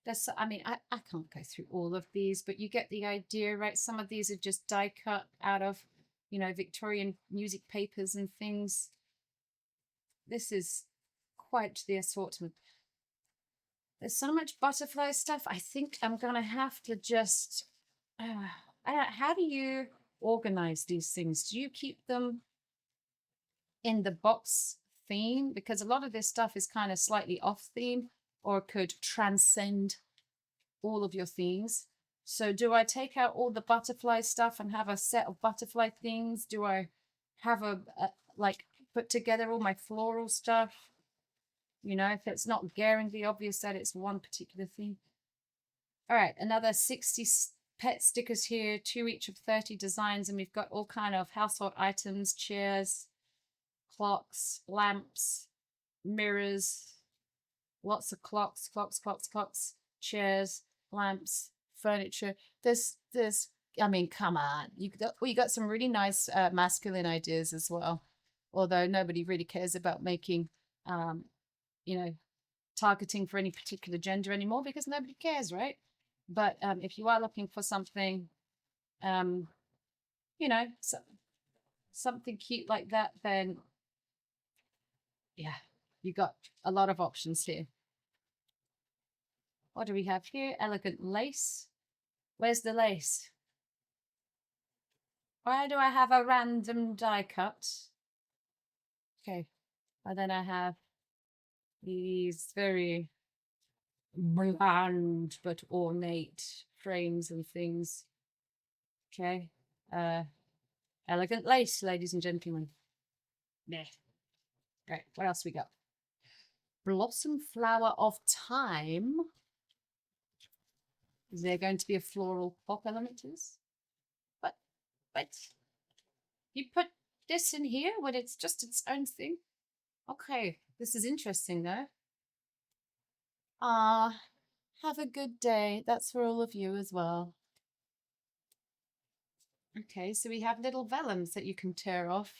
There's, I mean, I can't go through all of these, but you get the idea, right? Some of these are just die cut out of, you know, Victorian music papers and things. This is quite the assortment. There's so much butterfly stuff. I think I'm gonna have to just how do you organize these things? Do you keep them in the box theme? Because a lot of this stuff is kind of slightly off theme or could transcend all of your themes. So do I take out all the butterfly stuff and have a set of butterfly things? Do I have a like put together all my floral stuff? You know, if it's not glaringly obvious that it's one particular theme. All right, another 60 pet stickers here, 2 each of 30 designs, and we've got all kind of household items, chairs, clocks, lamps, mirrors, lots of clocks, chairs, lamps, furniture. There's, I mean, come on. We got some really nice masculine ideas as well. Although nobody really cares about making you know, targeting for any particular gender anymore because nobody cares, right? But if you are looking for something, you know, something cute like that, then yeah, you got a lot of options here. What do we have here? Elegant lace. Where's the lace? Why do I have a random die cut? Okay, and then I have these very bland but ornate frames and things. Okay. Elegant lace, ladies and gentlemen. Yeah. Right, what else we got? Blossom flower of time. Is there going to be a floral pop element to this? But you put this in here when it's just its own thing? Okay, this is interesting though. Have a good day. That's for all of you as well. Okay, so we have little vellums that you can tear off.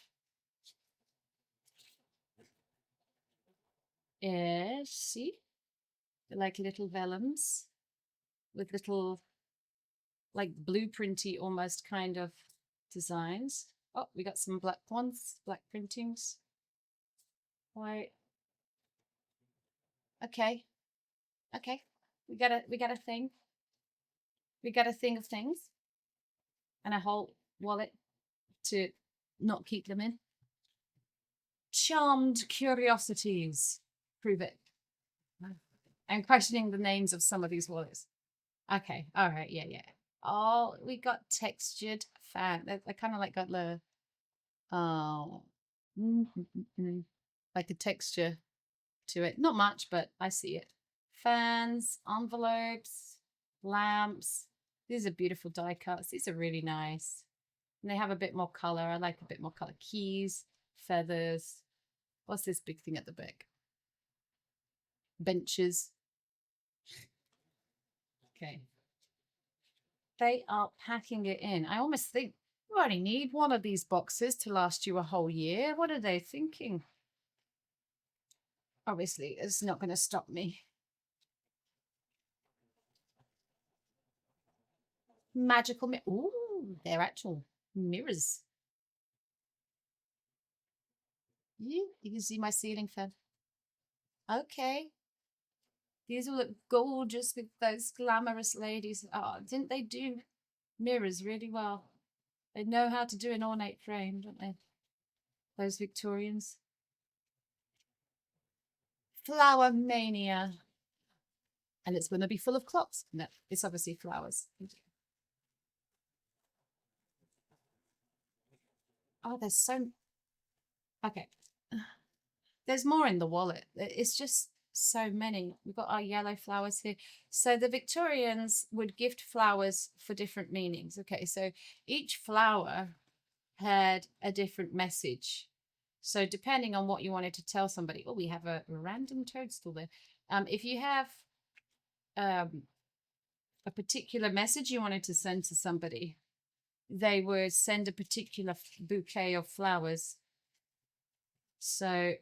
Yes, see? They're like little vellums with little, like blueprinty almost kind of designs. Oh, we got some black ones, black printings. Right. Okay. Okay. We got a thing. We got a thing of things. And a whole wallet to not keep them in. Charmed curiosities. Prove it. I'm questioning the names of some of these wallets. Okay. All right. Yeah, yeah. Oh, we got textured fan. I kind of like got the oh like a texture to it. Not much, but I see it. Fans, envelopes, lamps. These are beautiful die cuts. These are really nice. And they have a bit more color. I like a bit more color. Keys, feathers. What's this big thing at the back? Benches. Okay. They are packing it in. I almost think you only need one of these boxes to last you a whole year. What are they thinking? Obviously, it's not going to stop me. Magical mirror. Ooh, they're actual mirrors. You can see my ceiling fan. Okay. These will look gorgeous with those glamorous ladies. Oh, didn't they do mirrors really well? They know how to do an ornate frame, don't they? Those Victorians. Flower mania. And it's going to be full of clocks. No, it's obviously flowers. Oh, there's so... Okay. There's more in the wallet. It's just so many. We've got our yellow flowers here. So the Victorians would gift flowers for different meanings. Okay, so each flower had a different message. So depending on what you wanted to tell somebody, oh, we have a random toadstool there. If you have a particular message you wanted to send to somebody, they would send a particular bouquet of flowers. So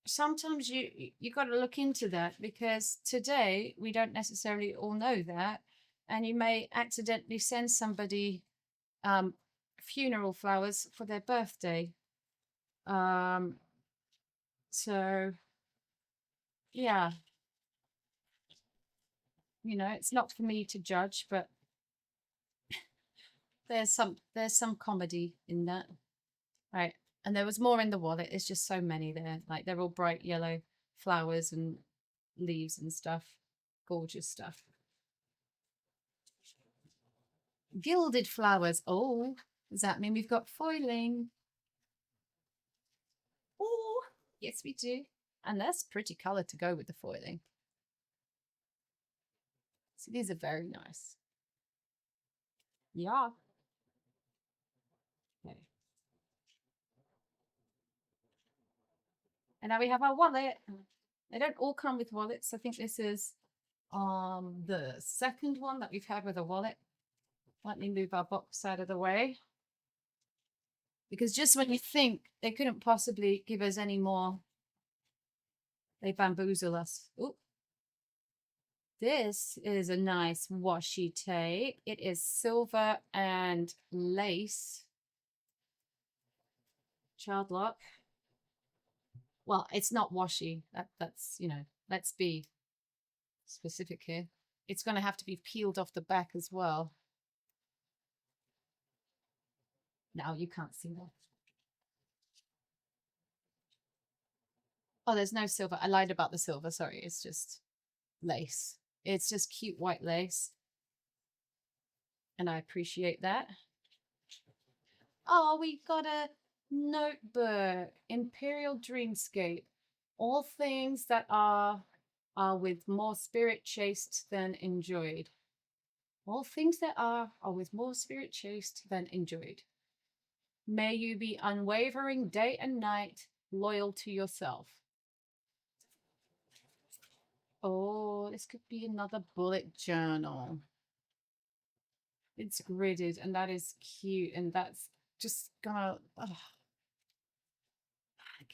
sometimes you got to look into that, because today we don't necessarily all know that, and you may accidentally send somebody funeral flowers for their birthday. So yeah, it's not for me to judge, but there's some comedy in that, right? And there was more in the wallet. There's just so many there. Like, they're all bright yellow flowers and leaves and stuff. Gorgeous stuff. Gilded flowers. Oh, does that mean we've got foiling? Oh, yes, we do. And that's pretty color to go with the foiling. So these are very nice. Yeah. Okay. And now we have our wallet. They don't all come with wallets. I think this is the second one that we've had with a wallet. Let me move our box out of the way. Because just when you think they couldn't possibly give us any more, they bamboozle us. Ooh. This is a nice washi tape. It is silver and lace. Child lock. Well, it's not washi. That's, let's be specific here. It's going to have to be peeled off the back as well. No, you can't see that. Oh, there's no silver. I lied about the silver. Sorry. It's just lace. It's just cute white lace. And I appreciate that. Oh, we got a notebook. Imperial Dreamscape. All things that are with more spirit chased than enjoyed. All things that are with more spirit chased than enjoyed. May you be unwavering day and night, loyal to yourself. Oh, this could be another bullet journal. It's gridded, and that is cute, and that's just gonna... Oh.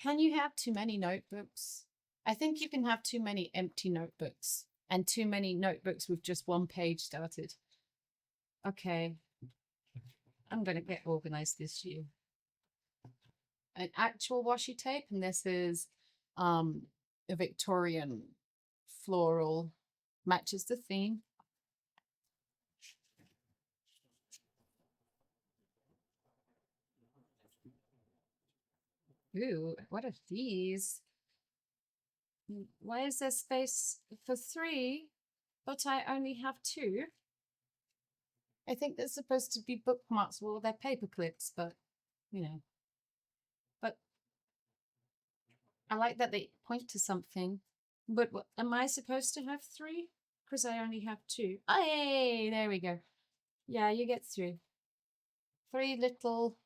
Can you have too many notebooks? I think you can have too many empty notebooks and too many notebooks with just one page started. Okay. I'm going to get organized this year. An actual washi tape, and this is a Victorian floral, matches the theme. Ooh, what are these? Why is there space for 3, but I only have 2? I think they're supposed to be bookmarks. Well, they're paper clips, but, But I like that they point to something. But what, am I supposed to have 3? Because I only have 2. Hey, there we go. Yeah, you get 3. 3 little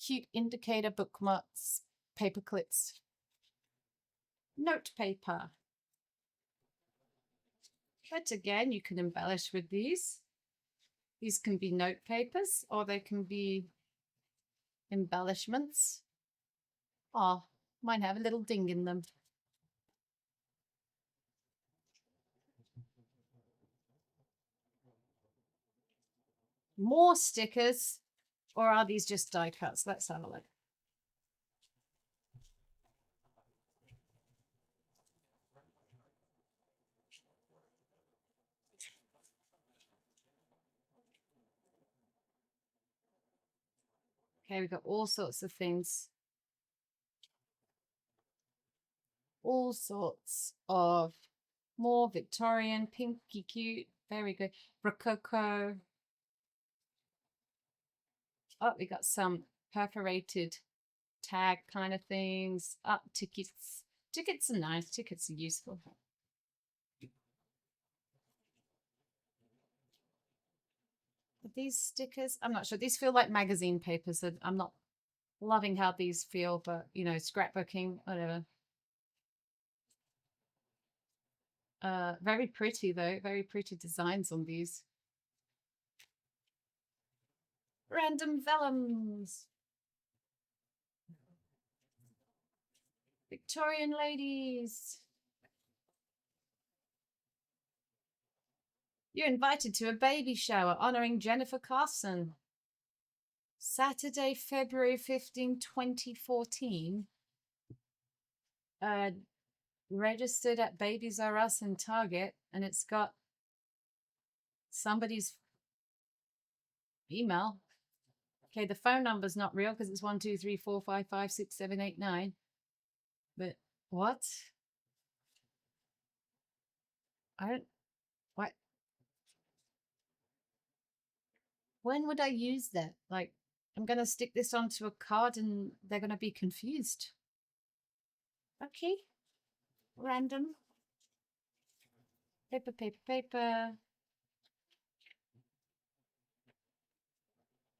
cute indicator bookmarks, paper clips, note paper. But again, you can embellish with these. These can be note papers or they can be embellishments. Oh, mine have a little ding in them. More stickers, or are these just die cuts? Let's have a look. Okay, we've got all sorts of things. All sorts of more Victorian, pinky cute, very good. Rococo. Oh, we got some perforated tag kind of things. Up tickets. Tickets are nice. Tickets are useful. But these stickers, I'm not sure. These feel like magazine papers. I'm not loving how these feel, but you know, scrapbooking, whatever. Very pretty though. Very pretty designs on these. Random vellums. Victorian ladies. You're invited to a baby shower honoring Jennifer Carson. Saturday, February 15, 2014. Registered at Babies R Us in Target, and it's got somebody's email. Okay, the phone number's not real because it's 123455678 But what? I don't. What? When would I use that? Like, I'm gonna stick this onto a card and they're gonna be confused. Okay. Random. Paper, paper, paper.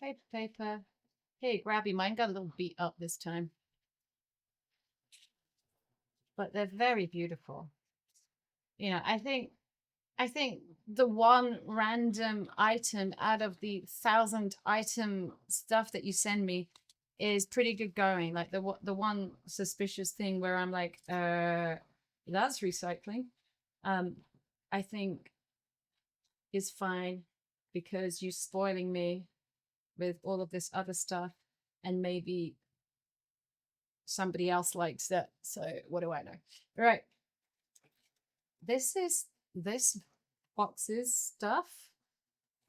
Paper, paper. Hey, Grabie, mine got a little beat up this time. But they're very beautiful. You know, I think the one random item out of the 1,000 item stuff that you send me is pretty good going. Like the one suspicious thing where I'm like, that's recycling. I think is fine because you're spoiling me with all of this other stuff, and maybe somebody else likes that. So what do I know? All right. This is this box's stuff.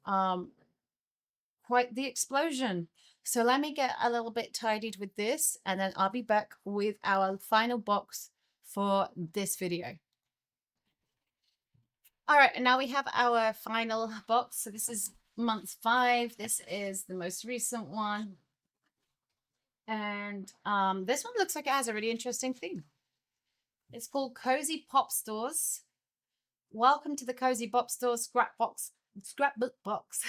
Quite the explosion. So let me get a little bit tidied with this, and then I'll be back with our final box for this video. All right, and now we have our final box. So this is month 5. This is the most recent one. And this one looks like it has a really interesting theme. It's called Cozy Pop Stores. Welcome to the Cozy Pop Store scrapbook box.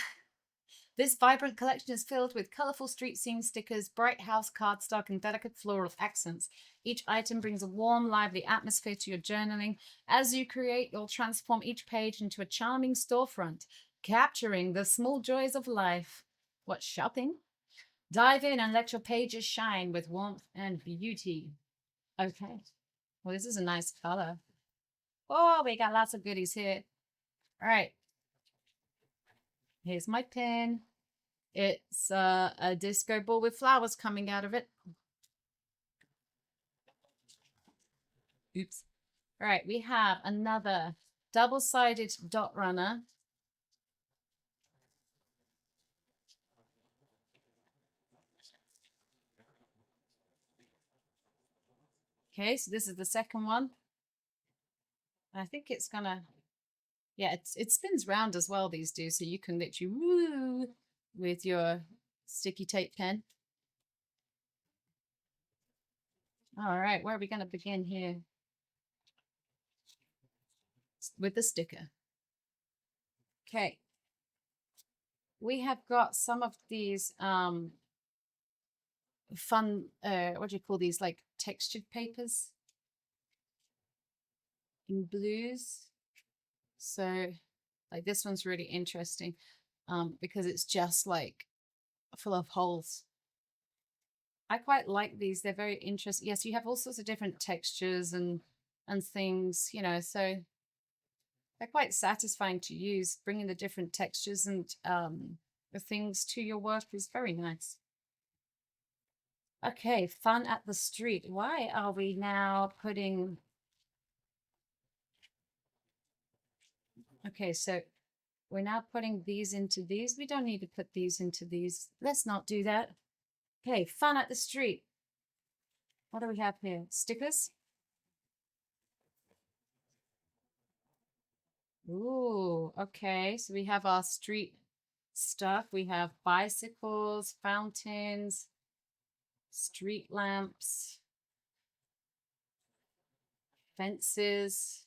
This vibrant collection is filled with colorful street scene stickers, bright house cardstock, and delicate floral accents. Each item brings a warm, lively atmosphere to your journaling. As you create, you'll transform each page into a charming storefront, capturing the small joys of life. What's shopping? Dive in and let your pages shine with warmth and beauty. Okay. Well, this is a nice color. Oh, we got lots of goodies here. All right. Here's my pen. It's a disco ball with flowers coming out of it. Oops. All right, we have another double-sided dot runner. Okay, so this is the second one. I think it's gonna, yeah, it spins round as well, these do, so you can literally woo with your sticky tape pen. All right, where are we going to begin here? With the sticker. Okay. We have got some of these fun, what do you call these? Like textured papers in blues. So like this one's really interesting because it's just like full of holes. I quite like these. They're very interesting. Yes, you have all sorts of different textures and things, you know, so they're quite satisfying to use. Bringing the different textures and the things to your work is very nice. Okay, fun at the street. Why are we now putting... Okay, so we're now putting these into these. We don't need to put these into these. Let's not do that. Okay, fun at the street. What do we have here? Stickers? Ooh, okay. So we have our street stuff. We have bicycles, fountains, street lamps, fences.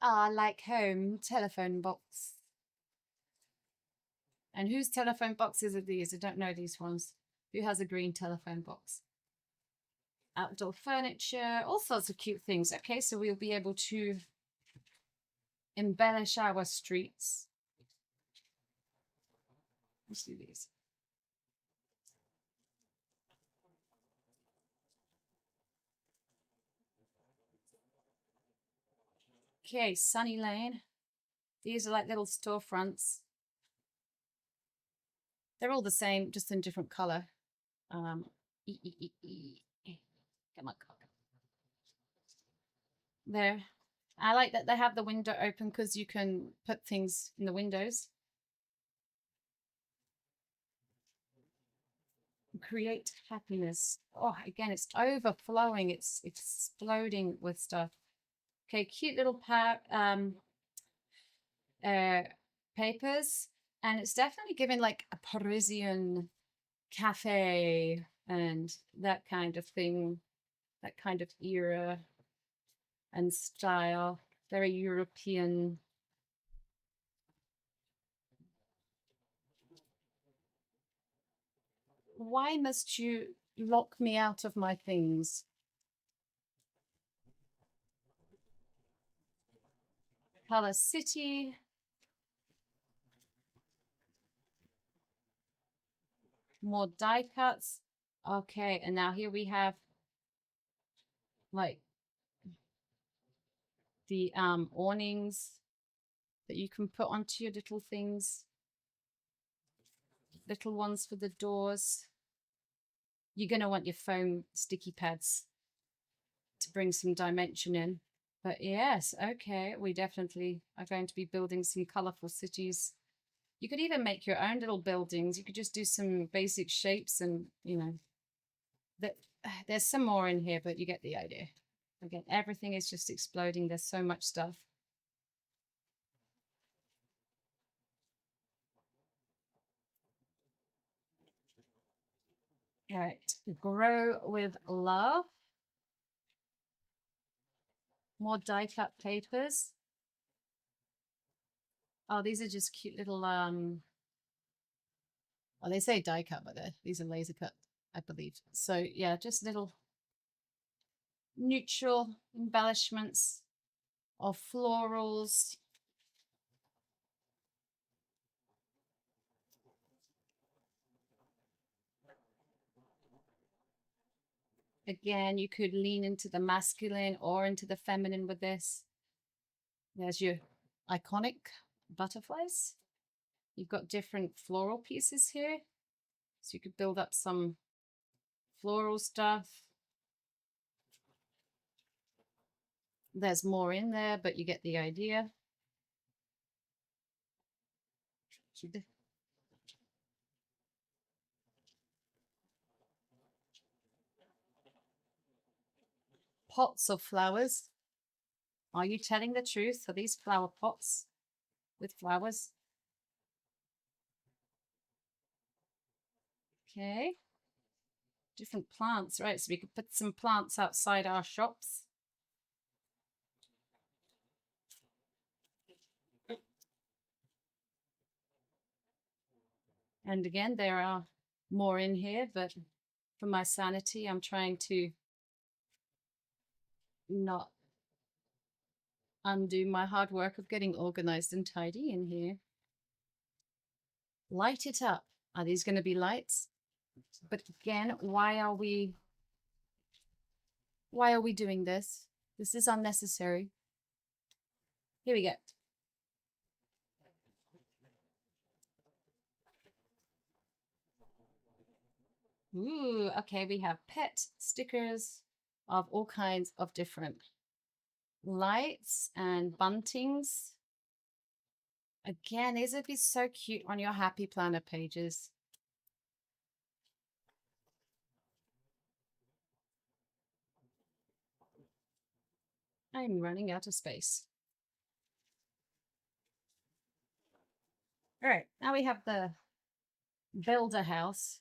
Ah, like home, telephone box. And whose telephone boxes are these? I don't know these ones. Who has a green telephone box? Outdoor furniture, all sorts of cute things. Okay, so we'll be able to embellish our streets. Let's do these. Okay, Sunny Lane. These are like little storefronts. They're all the same, just in different color. Come on, there. I like that they have the window open because you can put things in the windows. Create happiness. Oh, again, it's overflowing. It's exploding with stuff. Okay, cute little uh, papers, and it's definitely giving like a Parisian cafe and that kind of thing, that kind of era and style. Very European. Why must you lock me out of my things? Color City. More die cuts. Okay, and now here we have like the awnings that you can put onto your little things. Little ones for the doors. You're going to want your foam sticky pads to bring some dimension in. But yes, okay, we definitely are going to be building some colorful cities. You could even make your own little buildings. You could just do some basic shapes and, you know, that there's some more in here, but you get the idea. Again, everything is just exploding. There's so much stuff. All right, grow with love. More die cut papers. Oh, these are just cute little well, they say die cut, but these are laser cut, I believe. So yeah, just little neutral embellishments of florals. Again, you could lean into the masculine or into the feminine with this. There's your iconic butterflies. You've got different floral pieces here. So you could build up some floral stuff. There's more in there, but you get the idea. Pots of flowers. Are you telling the truth? Are these flower pots with flowers? Okay. different plants, right? So we could put some plants outside our shops. And again, there are more in here, but for my sanity, I'm trying to not undo my hard work of getting organized and tidy in here. Light it up. Are these going to be lights? But again, why are we doing this? This is unnecessary. Here we go. Ooh, okay, we have pet stickers of all kinds of different lights and buntings. Again, these would be so cute on your Happy Planner pages. I'm running out of space. All right, now we have the builder house.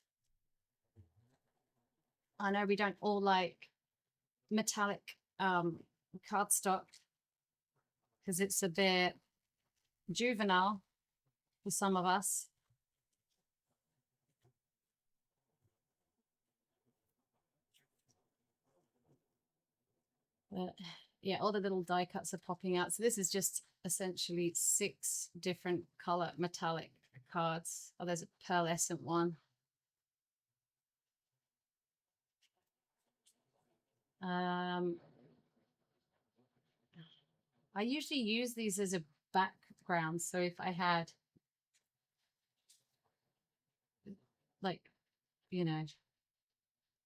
I know we don't all like metallic cardstock because it's a bit juvenile for some of us. But yeah, all the little die cuts are popping out. So this is just essentially 6 different color metallic cards. Oh, there's a pearlescent one. I usually use these as a background. So if I had like, you know,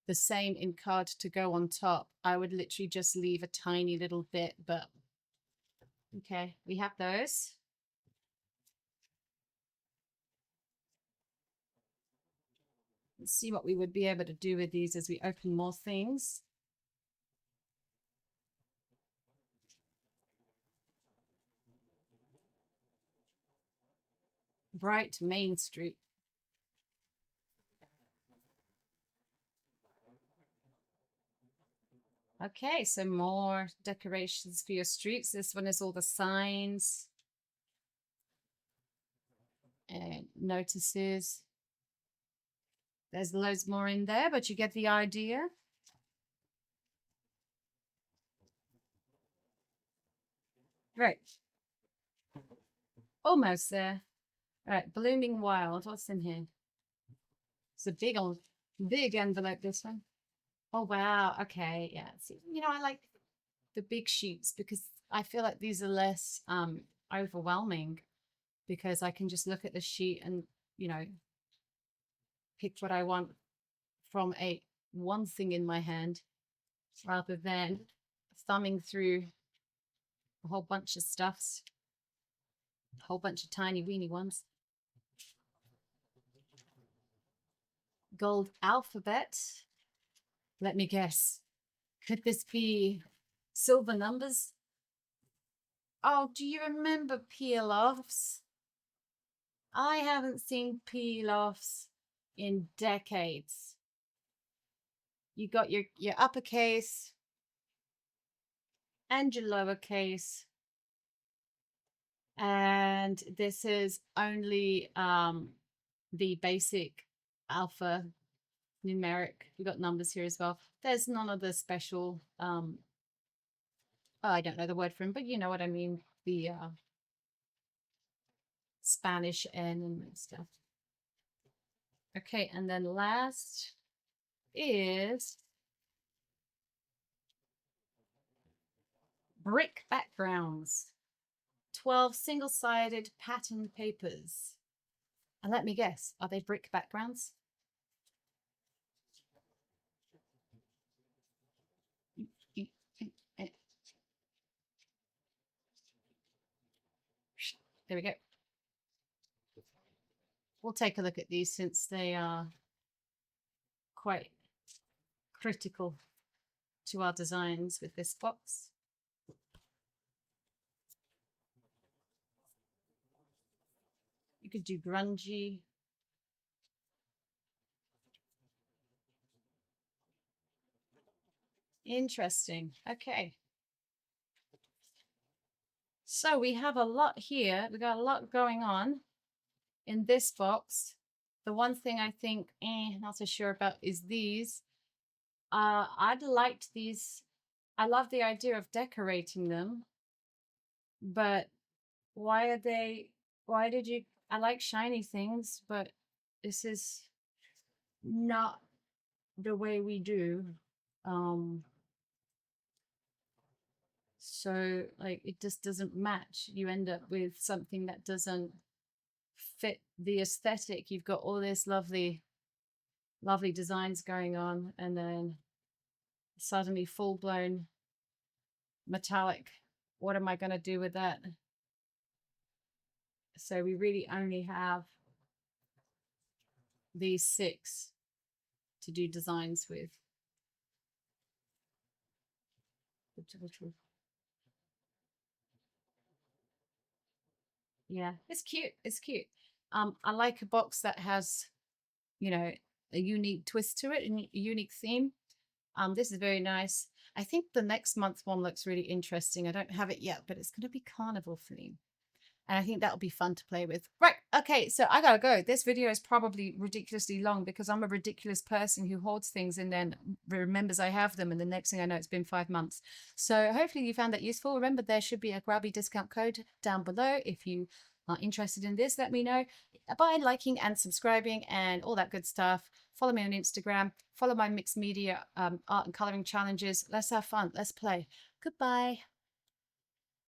the same in card to go on top, I would literally just leave a tiny little bit, but okay, we have those. Let's see what we would be able to do with these as we open more things. Bright Main Street. Okay, so more decorations for your streets. This one is all the signs and notices. There's loads more in there, but you get the idea. Right. Almost there. All right, Blooming Wild. What's in here? It's a big envelope, this one. Oh, wow. Okay, yeah. See, I like the big sheets because I feel like these are less overwhelming because I can just look at the sheet and, pick what I want from one thing in my hand rather than thumbing through a whole bunch of stuffs, a whole bunch of tiny weeny ones. Gold alphabet. Let me guess. Could this be silver numbers? Oh, do you remember peel-offs? I haven't seen peel-offs in decades. You got your uppercase and your lowercase. And this is only the basic alpha numeric. We got numbers here as well. There's none of the special I don't know the word for them, but you know what I mean, the Spanish N and stuff. Okay, and then last is brick backgrounds. 12 single-sided pattern papers. And let me guess, are they brick backgrounds? There we go. We'll take a look at these since they are quite critical to our designs with this box. You could do grungy. Interesting. Okay. So we have a lot here. We got a lot going on in this box. The one thing I think, not so sure about is these. I'd liked these. I love the idea of decorating them, but why are they, why did you, I like shiny things, but this is not the way we do. Um, so like it just doesn't match. You end up with something that doesn't fit the aesthetic. You've got all this lovely designs going on, and then suddenly full blown metallic. What am I going to do with that? So we really only have these 6 to do designs with. Yeah, it's cute. It's cute. I like a box that has, you know, a unique twist to it and a unique theme. This is very nice. I think the next month one looks really interesting. I don't have it yet, but it's going to be carnival theme. And I think that'll be fun to play with. Right. Okay. So I gotta go. This video is probably ridiculously long because I'm a ridiculous person who hoards things and then remembers I have them. And the next thing I know, it's been 5 months. So hopefully you found that useful. Remember, there should be a Grabie discount code down below. If you are interested in this, let me know by liking and subscribing and all that good stuff. Follow me on Instagram. Follow my mixed media art and coloring challenges. Let's have fun. Let's play. Goodbye.